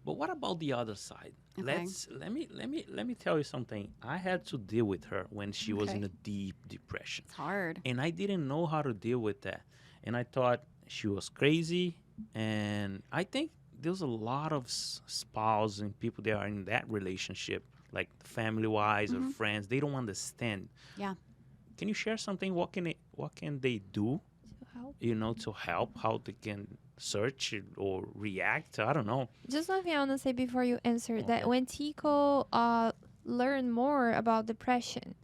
but what about the other side? Okay. Let me tell you something. I had to deal with her when she was Okay. in a deep depression, It's hard. and I didn't know how to deal with that, and I thought she was crazy. And I think there's a lot of spouses and people that are in that relationship, like family wise or Mhm. friends, they don't understand. Yeah. Can you share something? What can they do, To help. you know, to help? How they can search it or react? I don't know. Just one thing I want to say before you answer that, Okay. when Tico learned more about depression,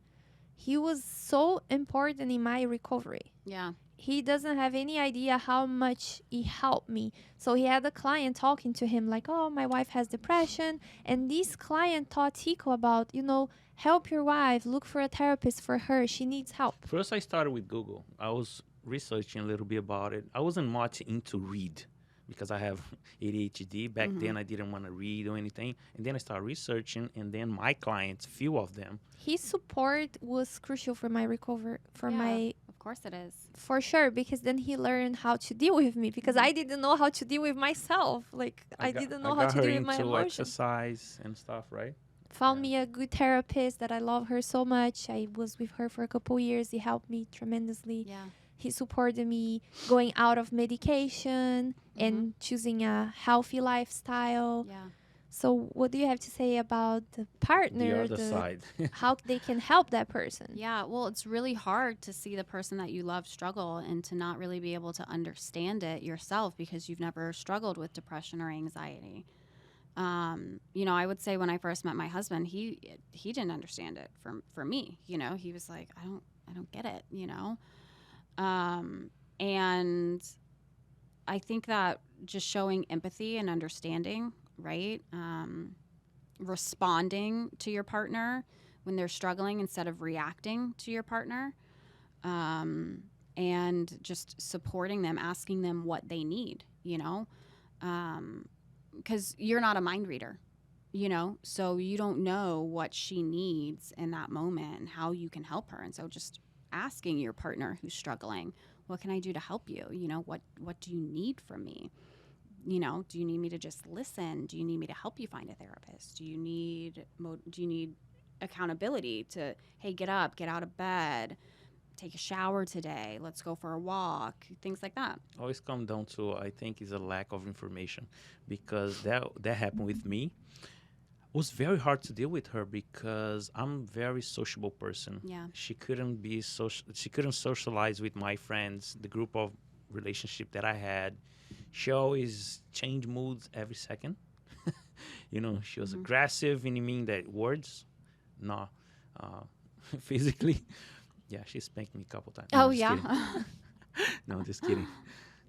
he was so important in my recovery. Yeah. He doesn't have any idea how much he helped me. So he had a client talking to him like, oh, my wife has depression. And this client taught Tico about, help your wife, look for a therapist for her. She needs help. First, I started with Google. I was researching a little bit about it. I wasn't much into read because I have ADHD. Back then, I didn't want to read or anything. And then I started researching, and then my clients, few of them, His support was crucial for my recovery, Yeah. Of course it is. for sure, because then he learned how to deal with me, because I didn't know how to deal with myself. Like I didn't know I how got to her deal with my into emotions. exercise and stuff, right? Found Yeah. me a good therapist that I love her so much. I was with her for a couple years. He helped me tremendously. Yeah. He supported me going out of medication and choosing a healthy lifestyle. Yeah. So what do you have to say about the partner, The other side. how they can help that person? Yeah, well, it's really hard to see the person that you love struggle and to not really be able to understand it yourself because you've never struggled with depression or anxiety. I would say when I first met my husband, he didn't understand it for me. He was like, I don't get it. And I think that just showing empathy and understanding, right? Responding to your partner when they're struggling instead of reacting to your partner, and just supporting them, asking them what they need, because you're not a mind reader, so you don't know what she needs in that moment and how you can help her. And so just asking your partner who's struggling, what can I do to help you? What do you need from me? Do you need me to just listen? Do you need me to help you find a therapist? Do you need accountability to, hey, get up, get out of bed, take a shower today, let's go for a walk, things like that. Always come down to, I think, is a lack of information, because that happened with me. It was very hard to deal with her because I'm a very sociable person. Yeah. She couldn't socialize with my friends, the group of relationship that I had. She always changed moods every second. She was aggressive, and you mean that words, no, physically. Yeah, she spanked me a couple times. No, Oh, just yeah. kidding. No, just kidding.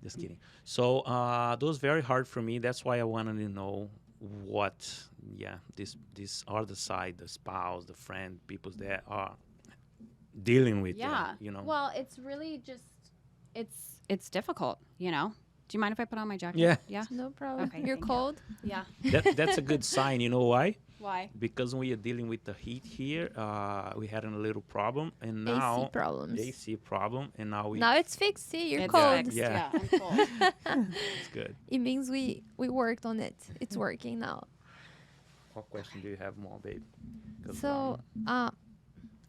Just kidding. So that was very hard for me. That's why I wanted to know what, yeah, this other side, the spouse, the friend, people that are dealing with Yeah. that, you know. Well, it's really just it's difficult, you know. Do you mind if I put on my jacket? Yeah. Yeah. No problem. Okay, You're thank you. cold? Yeah. That's a good sign. You know why? Why? Because we are dealing with the heat here. We had a little problem, and AC now problems. AC problem, and now we. Now it's fixed. See, you're It's cold. fixed. Yeah. Yeah, I'm cold. It's good. It means we worked on it. It's working now. What question do you have more, babe? 'Cause, So, I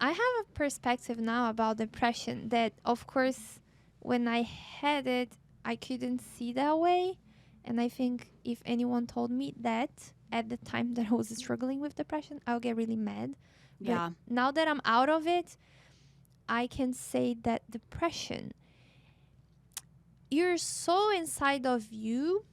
have a perspective now about depression that, of course, when I had it, I couldn't see that way. And I think if anyone told me that at the time that I was struggling with depression, I'll get really mad. But Yeah. now that I'm out of it, I can say that depression, you're so inside of you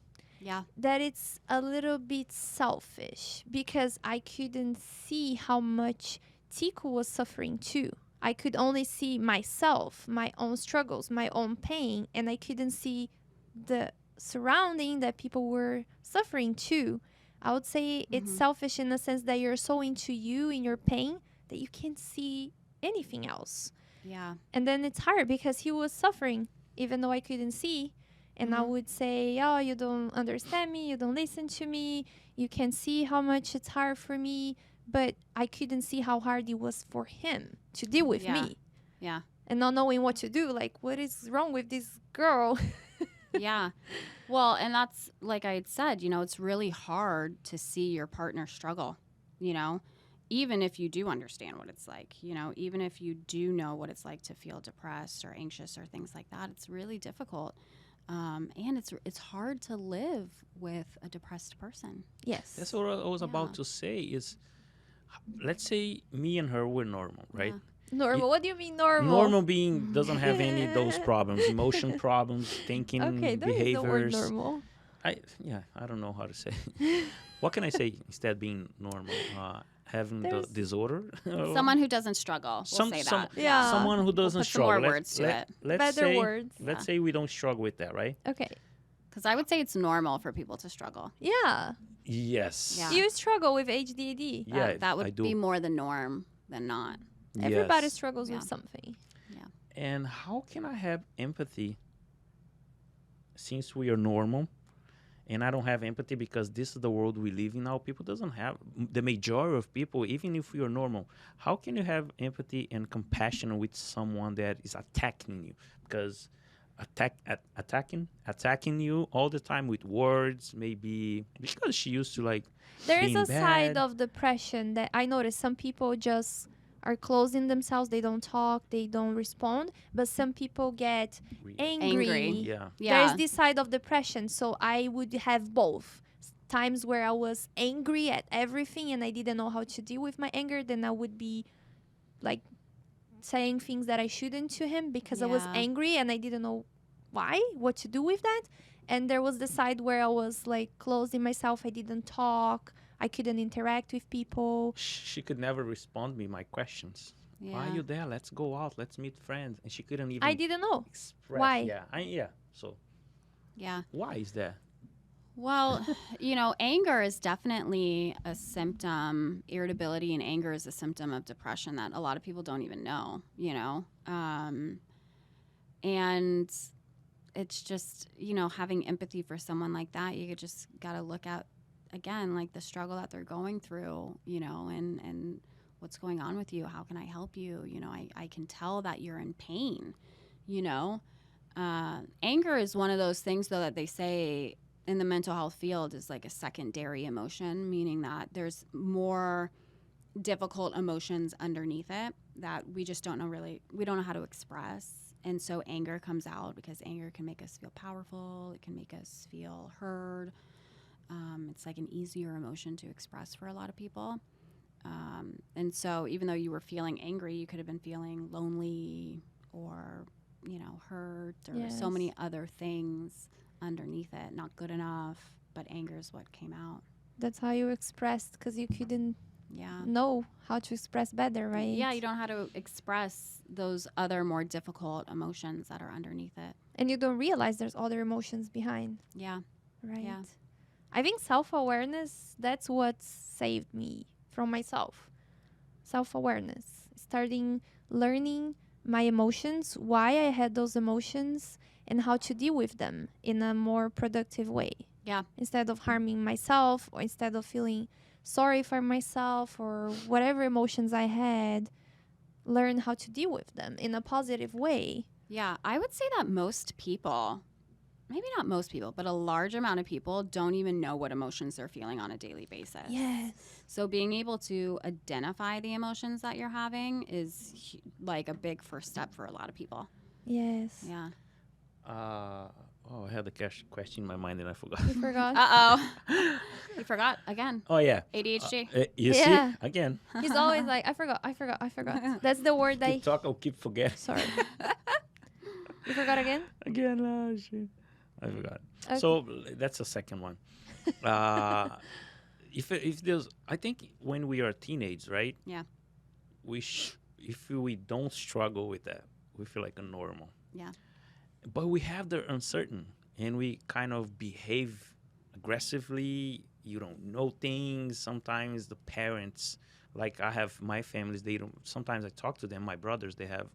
Yeah. that it's a little bit selfish because I couldn't see how much Tico was suffering too. I could only see myself, my own struggles, my own pain, and I couldn't see the surrounding that people were suffering too. I would say it's Mhm. selfish in the sense that you're so into you in your pain that you can't see anything else. Yeah. And then it's hard because he was suffering even though I couldn't see. And I Mhm. would say, oh, you don't understand me. You don't listen to me. You can see how much it's hard for me. But I couldn't see how hard it was for him to deal with Yeah. me. Yeah. And not knowing what to do. Like, what is wrong with this girl? Yeah. Well, and that's like I had said, you know, it's really hard to see your partner struggle, you know, even if you do understand what it's like, you know, even if you do know what it's like to feel depressed or anxious or things like that, it's really difficult. And it's hard to live with a depressed person. Yes. That's what I was Yeah. about to say. Is let's say me and her were normal, right? Yeah. Normal. What do you mean normal? Normal being doesn't have any of those problems, emotion problems, thinking Okay, there is the word behaviors. normal. I don't know how to say. What can I say instead of being normal? Having the There's- disorder. Someone who doesn't struggle, we'll say that. Yeah. Someone who doesn't put some struggle. more words to it. Let's Better say, words. Let's Yeah. say we don't struggle with that, right? Okay. Because I would say it's normal for people to struggle. Yeah. Yes. Yeah. You struggle with HDD. Yeah, That I would do. be more the norm than not. Everybody Yes. struggles Yeah. with something. And how can I have empathy since we are normal? And I don't have empathy because this is the world we live in now. People doesn't have the majority of people, even if we are normal. How can you have empathy and compassion with someone that is attacking you? Because attacking you all the time with words, maybe because she used to like. There is being a side bad. of depression that I notice some people just are closing themselves. They don't talk. They don't respond. But some people get angry. Angry. Yeah. Yeah. There's this side of depression. So I would have both. Times where I was angry at everything and I didn't know how to deal with my anger. Then I would be like saying things that I shouldn't to him because I was Yeah. angry and I didn't know what to do with that. And there was the side where I was like closing myself. I didn't talk. I couldn't interact with people. She could never respond me my questions. Why are Yeah. you there? Let's go out. Let's meet friends. And she couldn't even I didn't know. express. Why? Yeah. So Yeah. why is that? Well, you know, anger is definitely a symptom. Irritability and anger is a symptom of depression that a lot of people don't even know, you know. And it's just, you know, having empathy for someone like that, you just got to look at, again, like the struggle that they're going through, you know, and what's going on with you. How can I help you? You know, I can tell that you're in pain, you know. Anger is one of those things, though, that they say in the mental health field is like a secondary emotion, meaning that there's more difficult emotions underneath it that we just don't know we don't know how to express. And so anger comes out because anger can make us feel powerful. It can make us feel heard. It's like an easier emotion to express for a lot of people. And so even though you were feeling angry, you could have been feeling lonely or, you know, hurt or so Yes. many other things underneath it, not good enough, but anger is what came out. That's how you expressed because you couldn't Yeah. know how to express better, right? Yeah, you don't know how to express those other more difficult emotions that are underneath it. And you don't realize there's other emotions behind, Yeah. right? Yeah. I think self-awareness, that's what saved me from myself. Self-awareness. Starting learning my emotions, why I had those emotions, and how to deal with them in a more productive way. Yeah. Instead of harming myself, or instead of feeling sorry for myself, or whatever emotions I had, learn how to deal with them in a positive way. Yeah. I would say that most people, maybe not most people, but a large amount of people don't even know what emotions they're feeling on a daily basis. Yes. So being able to identify the emotions that you're having is like a big first step for a lot of people. Yes. Yeah. I had a question in my mind and I forgot. You forgot? Uh-oh. You forgot again. Oh, yeah. ADHD. You Yeah. see? Again. He's always like, I forgot. That's the word Keep talking, I'll keep forgetting. Sorry. You forgot again? Again, shit. I forgot. Okay. So that's the second one. If there's, I think when we are teenagers, right? Yeah. If we don't struggle with that, we feel like a normal. Yeah. But we have the uncertain, and we kind of behave aggressively. You don't know things. Sometimes the parents, like I have my families, they don't. Sometimes I talk to them. My brothers, they have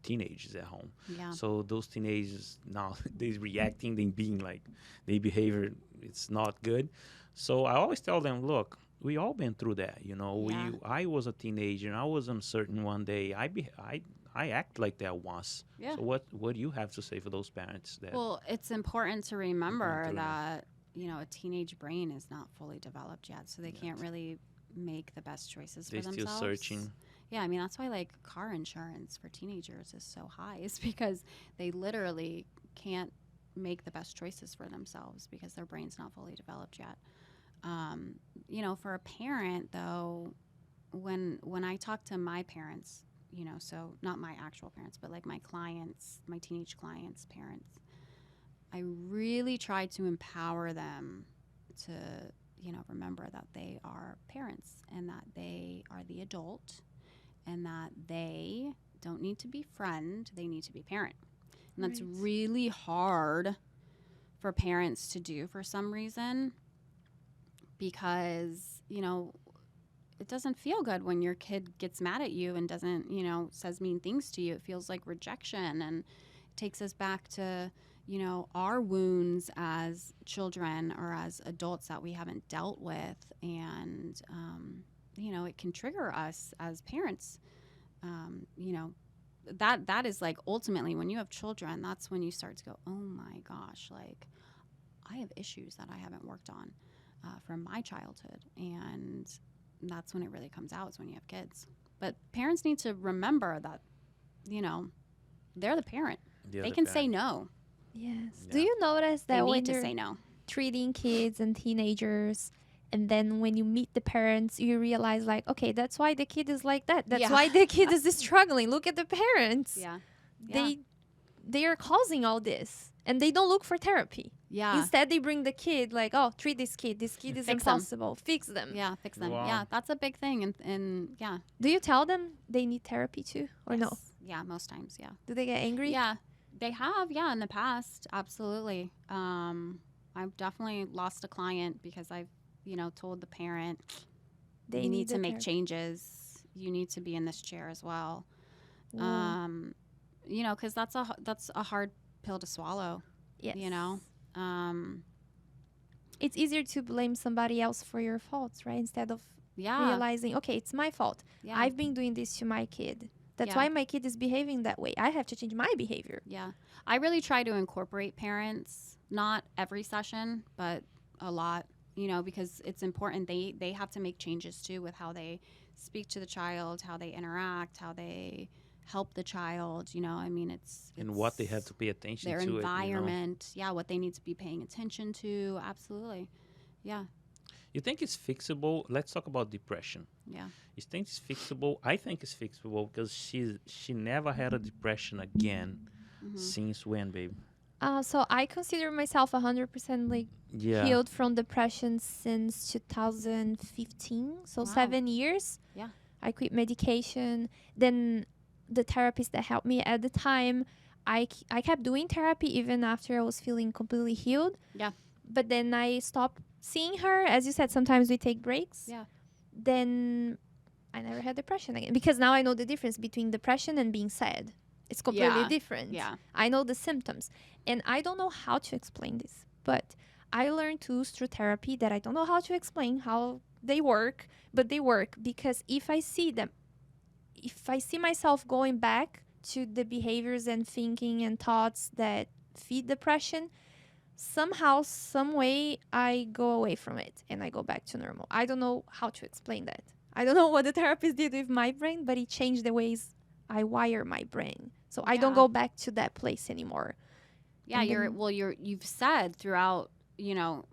teenagers at home. Yeah. So those teenagers now they're reacting, they being like, their behavior, it's not good. So I always tell them, look, we all been through that, you know. Yeah. I was a teenager and I was uncertain one day. I act like that once. Yeah. So what do you have to say for those parents that Well, it's important to remember through that, a teenage brain is not fully developed yet, so they can't really make the best choices they're for still themselves. searching? Yeah, I mean, that's why like car insurance for teenagers is so high, is because they literally can't make the best choices for themselves because their brain's not fully developed yet. For a parent though, when I talk to my parents, so not my actual parents, but like my clients, my teenage clients' parents, I really try to empower them to, remember that they are parents and that they are the adult and that they don't need to be friend, they need to be parent. And that's Right. really hard for parents to do for some reason because, it doesn't feel good when your kid gets mad at you and doesn't, says mean things to you. It feels like rejection and takes us back to, our wounds as children or as adults that we haven't dealt with. And, it can trigger us as parents. That is like ultimately when you have children, that's when you start to go, oh my gosh, like I have issues that I haven't worked on from my childhood. And that's when it really comes out, is when you have kids. But parents need to remember that, they're the parent. They can say no. Yes. Yeah. Do you notice They that when need to you're say no. treating kids and teenagers, and then when you meet the parents, you realize like, okay, that's why the kid is like that. That's Yeah. why the kid is struggling. Look at the parents. Yeah. They are causing all this, and they don't look for therapy. Yeah. Instead, they bring the kid like, oh, treat this kid. This kid is Fix them. impossible. Fix them. Yeah, fix them. Wow. Yeah, that's a big thing. And yeah. Do you tell them they need therapy too, or no? Yes. Yeah, most times, yeah. Do they get angry? Yeah, they have, in the past, absolutely. I've definitely lost a client because I've, told the parent, They you need to the make therapy. changes. You need to be in this chair as well. Ooh. Because that's a hard pill to swallow. Yes. It's easier to blame somebody else for your faults, right? Instead of Yeah. realizing, okay, it's my fault. Yeah. I've been doing this to my kid. That's Yeah. why my kid is behaving that way. I have to change my behavior. Yeah. I really try to incorporate parents, not every session, but a lot, because it's important. They have to make changes too with how they speak to the child, how they interact, how they help the child, I mean, it's And what they have to pay attention their to environment. Yeah. What they need to be paying attention to. Absolutely. Yeah. You think it's fixable? Let's talk about depression. Yeah. You think it's fixable? I think it's fixable because she never had a depression again Mhm. since when, babe? So I consider myself 100% like Yeah. healed from depression since 2015. So Wow. 7 years. Yeah. I quit medication. Then the therapist that helped me at the time, I kept doing therapy even after I was feeling completely healed. Yeah. But then I stopped seeing her. As you said, sometimes we take breaks. Yeah. Then I never had depression again because now I know the difference between depression and being sad. It's completely Yeah. different. Yeah. I know the symptoms. And I don't know how to explain this, but I learned tools through therapy that I don't know how to explain how they work, but they work because if I see them, if I see myself going back to the behaviors and thinking and thoughts that feed depression, somehow, some way, I go away from it and I go back to normal. I don't know how to explain that. I don't know what the therapist did with my brain, but it changed the ways I wire my brain. So I don't Yeah. go back to that place anymore. Yeah, And then- you've said throughout,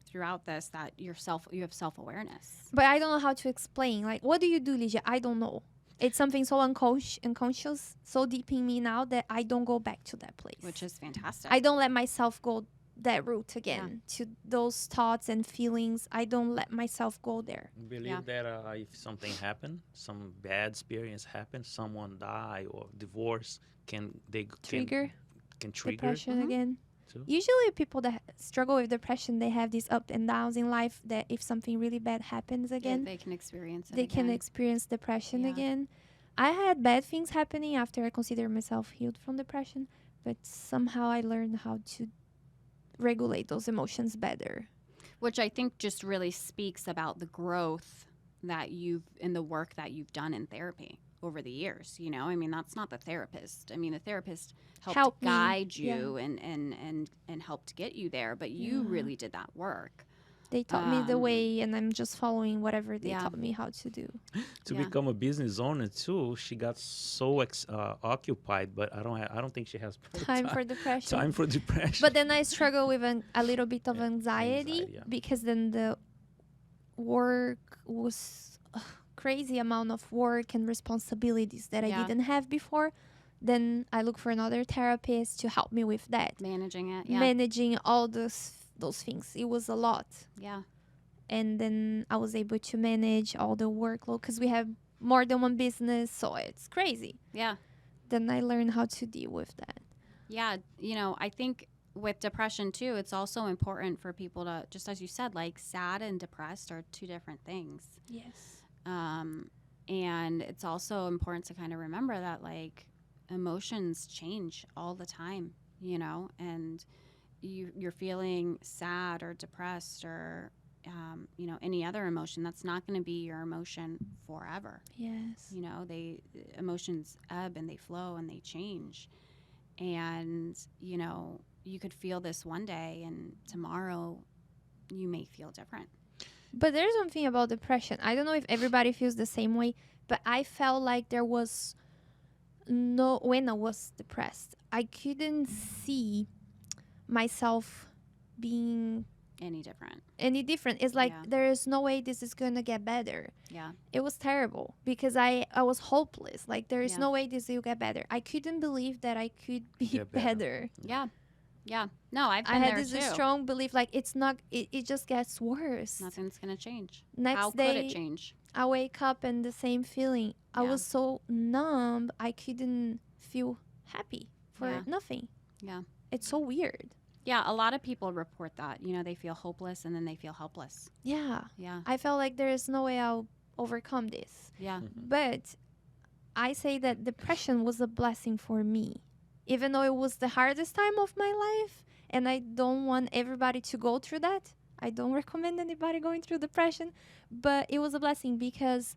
throughout this that you have self-awareness. But I don't know how to explain. Like, what do you do, Ligia? I don't know. It's something so unconscious, so deep in me now that I don't go back to that place. Which is fantastic. I don't let myself go that route again to those thoughts and feelings. I don't let myself go there. Believe Yeah. that if something happened, some bad experience happened, someone die or divorce, can Trigger can trigger depression Mhm. again. too? Usually, people that struggle with depression, they have these up and downs in life. That if something really bad happens Yeah, again, they can experience it they can again. experience depression Yeah. again. I had bad things happening after I considered myself healed from depression, but somehow I learned how to regulate those emotions better. Which I think just really speaks about the growth that you've in the work that you've done in therapy over the years. I mean, that's not the therapist. I mean, the therapist helped Help me, guide yeah. you and helped get you there, but you Yeah. really did that work. They taught me the Um, way, and I'm just following whatever they Yeah. taught me how to do. To Yeah. become a business owner too, she got so occupied, but I don't think she has Time for depression. time for depression. But then I struggle with a little bit of Yeah, anxiety, anxiety, yeah. because then the work was a crazy amount of work and responsibilities that I Yeah. didn't have before. Then I look for another therapist to help me with that. Managing it. Yeah. Managing all those things. It was a lot. Yeah. And then I was able to manage all the workload because we have more than one business, so it's crazy. Yeah. Then I learned how to deal with that. Yeah, I think with depression too, it's also important for people to, just as you said, like sad and depressed are two different things. Yes. And it's also important to kind of remember that like emotions change all the time, and you're feeling sad or depressed or, any other emotion. That's not going to be your emotion forever. Yes. Emotions ebb and they flow and they change. And, you could feel this one day and tomorrow you may feel different. But there's one thing about depression. I don't know if everybody feels the same way, but I felt like there was when I was depressed, I couldn't see myself being Any different. any different. It's like Yeah. there is no way this is going to get better. Yeah. It was terrible because I was hopeless. Like there is Yeah. no way this will get better. I couldn't believe that I could be Get better. better. Yeah. Yeah. No, I've been I had there this too. strong belief like it's not, it just gets worse. Nothing's going to change. Next How could day it change? I wake up and the same feeling. I Yeah. was so numb, I couldn't feel happy for Yeah. nothing. Yeah. It's so weird. Yeah. A lot of people report that, they feel hopeless and then they feel helpless. Yeah. Yeah. I felt like there is no way I'll overcome this. Yeah. But I say that depression was a blessing for me. Even though it was the hardest time of my life, and I don't want everybody to go through that. I don't recommend anybody going through depression, but it was a blessing because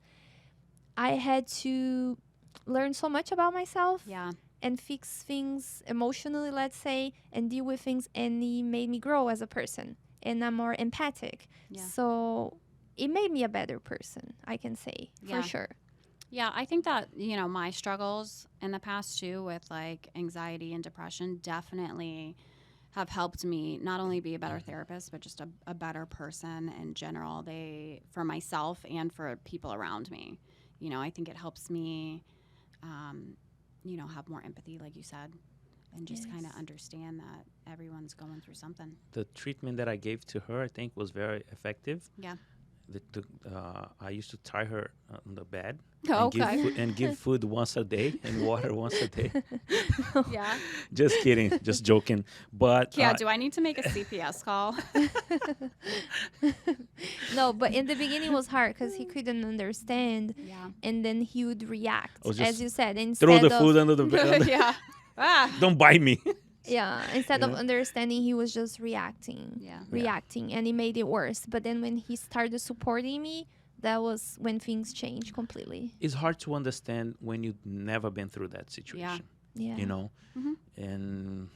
I had to learn so much about myself Yeah. and fix things emotionally, let's say, and deal with things, and it made me grow as a person, and I'm more empathic. Yeah. So it made me a better person, I can say, Yeah. for sure. Yeah, I think that, my struggles in the past too with like anxiety and depression definitely have helped me not only be a better therapist, but just a better person in general. For myself and for people around me. I think it helps me, have more empathy, like you said, and just kind of Yes. understand that everyone's going through something. The treatment that I gave to her, I think, was very effective. Yeah. I used to tie her on the bed Okay. and give food once a day and water once a day. Yeah. Just kidding, just joking. But Yeah. Do I need to make a CPS call? No, but in the beginning it was hard because he couldn't understand, Yeah. and then he would react, I was as just you said, throw the instead food of under the bed. Yeah. Ah. Don't bite me. instead You of know? understanding, he was just reacting, Yeah. reacting, and it made it worse. But then when he started supporting me, that was when things changed completely. It's hard to understand when you've never been through that situation. Yeah. You know, Mhm. and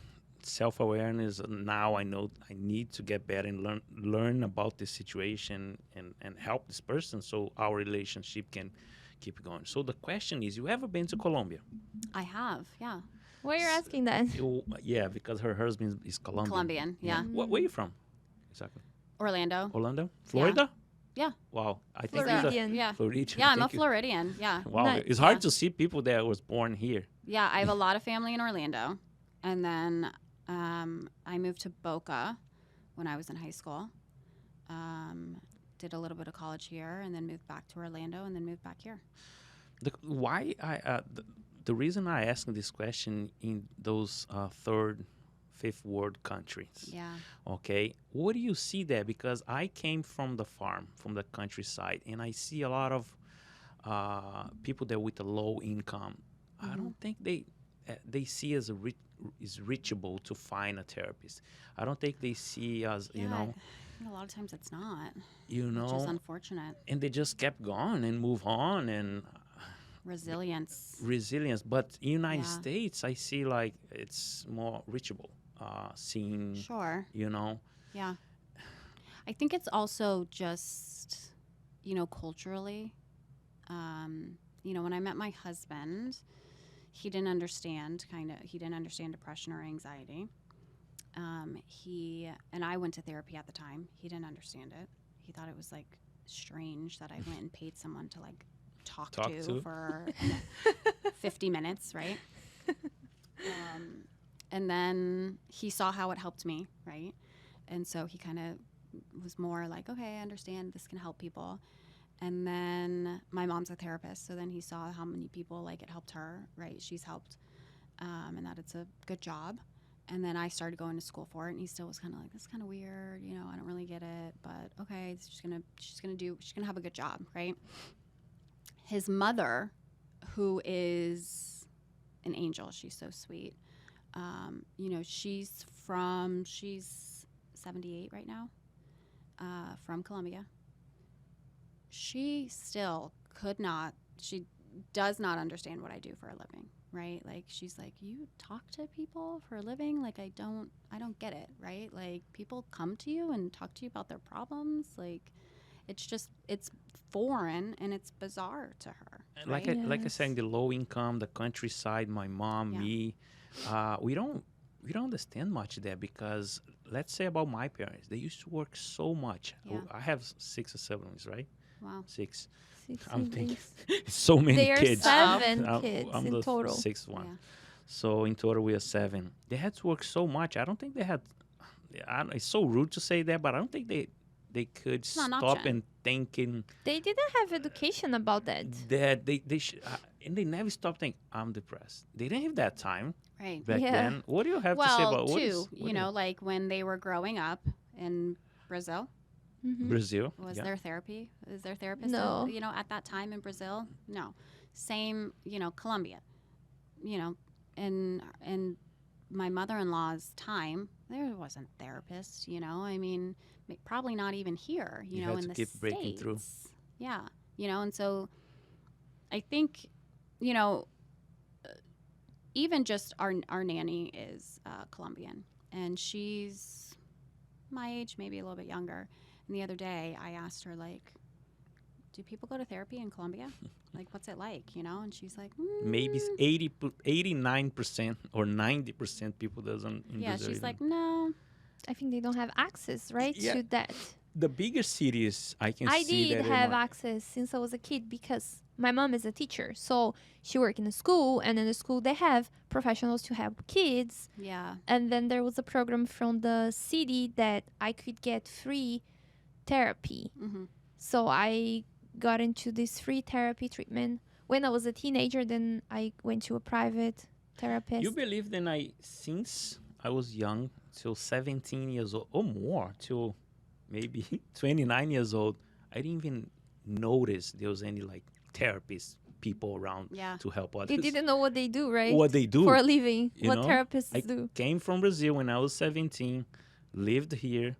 self-awareness. Now I know I need to get better and learn about this situation and help this person so our relationship can keep going. So the question is, you ever been to Colombia? I have. Yeah. Why you're asking that? Yeah, because her husband is Colombian. Colombian. Yeah. Where are you from? Exactly. Orlando. Orlando, Florida. Yeah. Wow, I think Floridian. Yeah. Floridian. Yeah. I'm a Thank you. Floridian. Yeah. Wow, Nice. it's hard Yeah. to see people that was born here. Yeah. I have a lot of family in Orlando. And then I moved to Boca when I was in high school. Did a little bit of college here and then moved back to Orlando and then moved back here. The reason I ask this question in those third, fifth world countries. Yeah. Okay, what do you see there? Because I came from the farm, from the countryside, and I see a lot of people there with a low income. I don't think they see as is reachable to find a therapist. I don't think they see as Yeah, I think a lot of times it's not, you which is know, unfortunate. and they just kept going and move on and Resilience. resilience. But in United Yeah. States, I see like it's more reachable. Seeing, Sure. you know, Yeah. I think it's also just, culturally. When I met my husband, he didn't understand depression or anxiety. And I went to therapy at the time. He didn't understand it. He thought it was like strange that I went and paid someone to like talk to for 50 minutes, right? And then he saw how it helped me, right? And so he kind of was more like, okay, I understand this can help people. And then my mom's a therapist, so then he saw how many people like it helped her, right? She's helped, and that it's a good job. And then I started going to school for it, and he still was kind of like, this is kind of weird, I don't really get it, but okay, she's gonna have a good job, right? His mother, who is an angel, she's so sweet. She's 78 right now, from Colombia. She still she does not understand what I do for a living, right? Like, she's like, you talk to people for a living? Like, I don't get it, right? Like, people come to you and talk to you about their problems. Like, it's foreign and it's bizarre to her. like right? like I Yes. said, the low income, the countryside, my mom, Yeah. me, we don't understand much there because let's say about my parents, they used to work so much. Yeah. I have 6 or 7, right? Wow. 6. 6 I'm thinking siblings. so many They are kids. 7 I'm- kids I'm in the total. 6th one. Yeah. So in total we are 7. They had to work so much. I don't think they had. It's so rude to say that, but I don't think they could not an stop option. and thinking They didn't have education about that. that they should, and they never stopped thinking I'm depressed. They didn't have that time Right. back Yeah. then. What do you have to say Well, about what too, is like when they were growing up in Brazil, Mhm. Brazil? was yeah. there therapy? Is there therapist? No. At that time in Brazil, no. Same, Colombia, and my mother-in-law's time, there wasn't therapists. I mean, probably not even here. You had in to the keep breaking through. States. Yeah, and so I think, uh, even just our nanny is Colombian, and she's my age, maybe a little bit younger. And the other day, I asked her, like, do people go to therapy in Colombia? Like, what's it like, And she's like, Maybe 89% or 90% people doesn't. In yeah, Brazil she's even. like, no. I think they don't have access, right, Yeah. to that. the bigger cities, I can I see did that have access since I was a kid because my mom is a teacher. So she worked in a school, and in the school they have professionals to help kids. Yeah. And then there was a program from the city that I could get free therapy. Mm-hmm. So I got into this free therapy treatment when I was a teenager. Then I went to a private therapist. You believe that since I was young, till 17 years old or more, till maybe 29 years old, I didn't even notice there was any like therapist people around Yeah. to help others. You didn't know what they do, right? What they do for a living. you What know? therapists I do. came from Brazil when I was 17, lived here,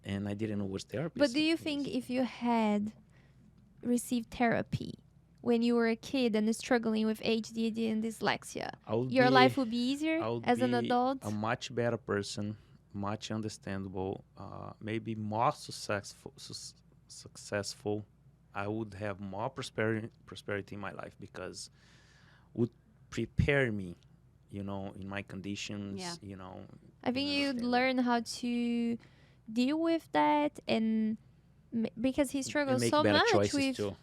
and I didn't know what therapist. But do you think if you had received therapy when you were a kid and struggling with ADHD and dyslexia, your life would be easier I would as an be adult? a much better person, much understandable, maybe more successful. I would have more prosperity in my life because would prepare me, in my conditions, Yeah. I think you'd understand. learn how to deal with that, and because he And struggles make so better much choices with too.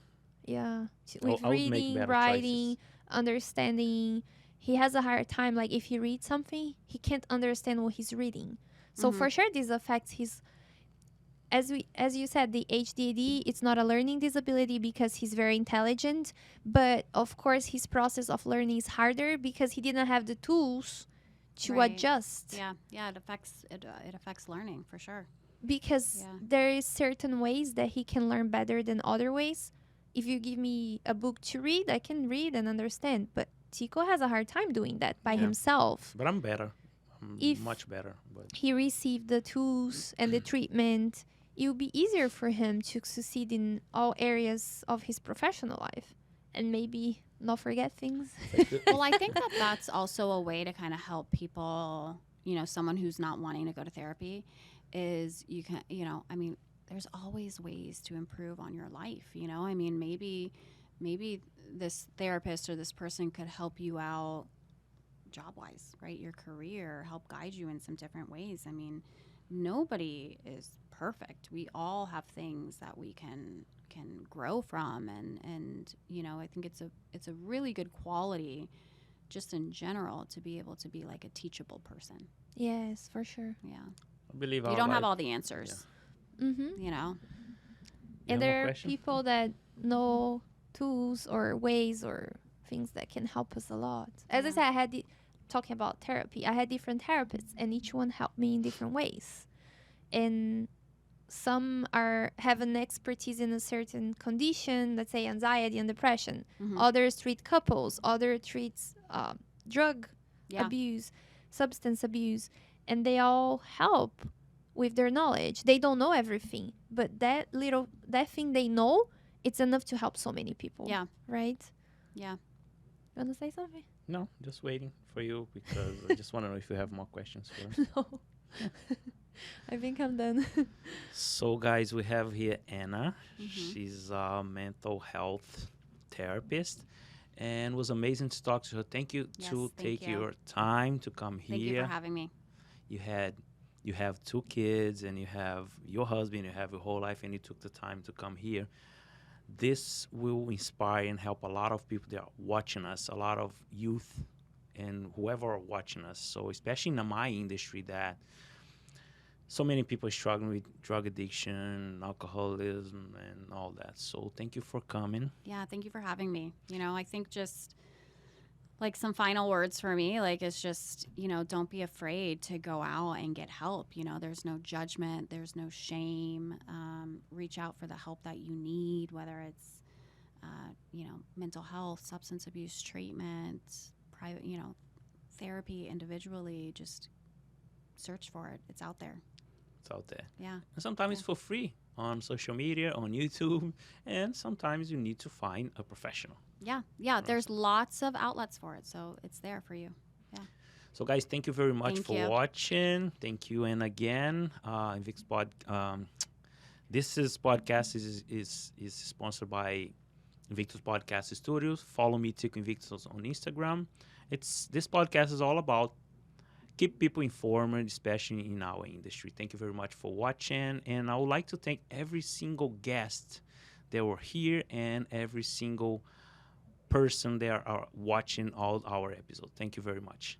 with I would make reading, better writing, choices. understanding. He has a hard time. Like if he reads something, he can't understand what he's reading. So Mhm. for sure, this affects his. As you said, the HDD, it's not a learning disability because he's very intelligent, but of course his process of learning is harder because he didn't have the tools to Right. adjust. Yeah. Yeah. It affects learning for sure. Because Yeah. there is certain ways that he can learn better than other ways. If you give me a book to read, I can read and understand, but Tico has a hard time doing that by Yeah. himself. But I'm better. I'm If much better. But he received the tools and the treatment, it would be easier for him to succeed in all areas of his professional life and maybe not forget things. Well, I think that that's also a way to kind of help people, someone who's not wanting to go to therapy is you can, I mean, there's always ways to improve on your life, I mean, maybe this therapist or this person could help you out job wise, right? Your career, help guide you in some different ways. I mean, nobody is perfect. We all have things that we can grow from, and I think it's a really good quality just in general to be able to be like a teachable person. Yes, for sure. Yeah. I believe You don't have all the answers, Mm-hmm. you know. You have And a there are question? people that know tools or ways or things that can help us a lot. As I Yeah. said, talking about therapy, I had different therapists, and each one helped me in different ways. And some have an expertise in a certain condition, let's say anxiety and depression. Mhm. Others treat couples. Other treats drug Yeah. abuse, substance abuse, and they all help with their knowledge. They don't know everything, but that thing they know, it's enough to help so many people. Yeah. Right? Yeah. You wanna say something? No, just waiting for you because I just want to know if you have more questions first. No. I think I'm done. So, guys, we have here Anna. Mhm. She's a mental health therapist, and it was amazing to talk to her. Thank you Yes, to thank take you. your time to come Thank you here. for having me. You have 2 kids, and you have your husband. You have your whole life, and you took the time to come here. This will inspire and help a lot of people that are watching us, a lot of youth, and whoever are watching us. So, especially in my industry, that so many people are struggling with drug addiction, alcoholism, and all that. So thank you for coming. Yeah, thank you for having me. I think just like some final words for me, like it's just, don't be afraid to go out and get help. There's no judgment, there's no shame. Reach out for the help that you need, whether it's, mental health, substance abuse treatment, private, therapy individually. Just search for it. It's out there. It's out there. Yeah. And sometimes Yeah. it's for free on social media, on YouTube, and sometimes you need to find a professional. Yeah. Yeah. There's lots of outlets for it. So it's there for you. So guys, thank you very much Thank for you. watching. Thank you. And again, this podcast is sponsored by Invictus Podcast Studios. Follow me, Tico Invictus, on Instagram. This podcast is all about keep people informed, especially in our industry. Thank you very much for watching. And I would like to thank every single guest that were here and every single person that are watching all our episodes. Thank you very much.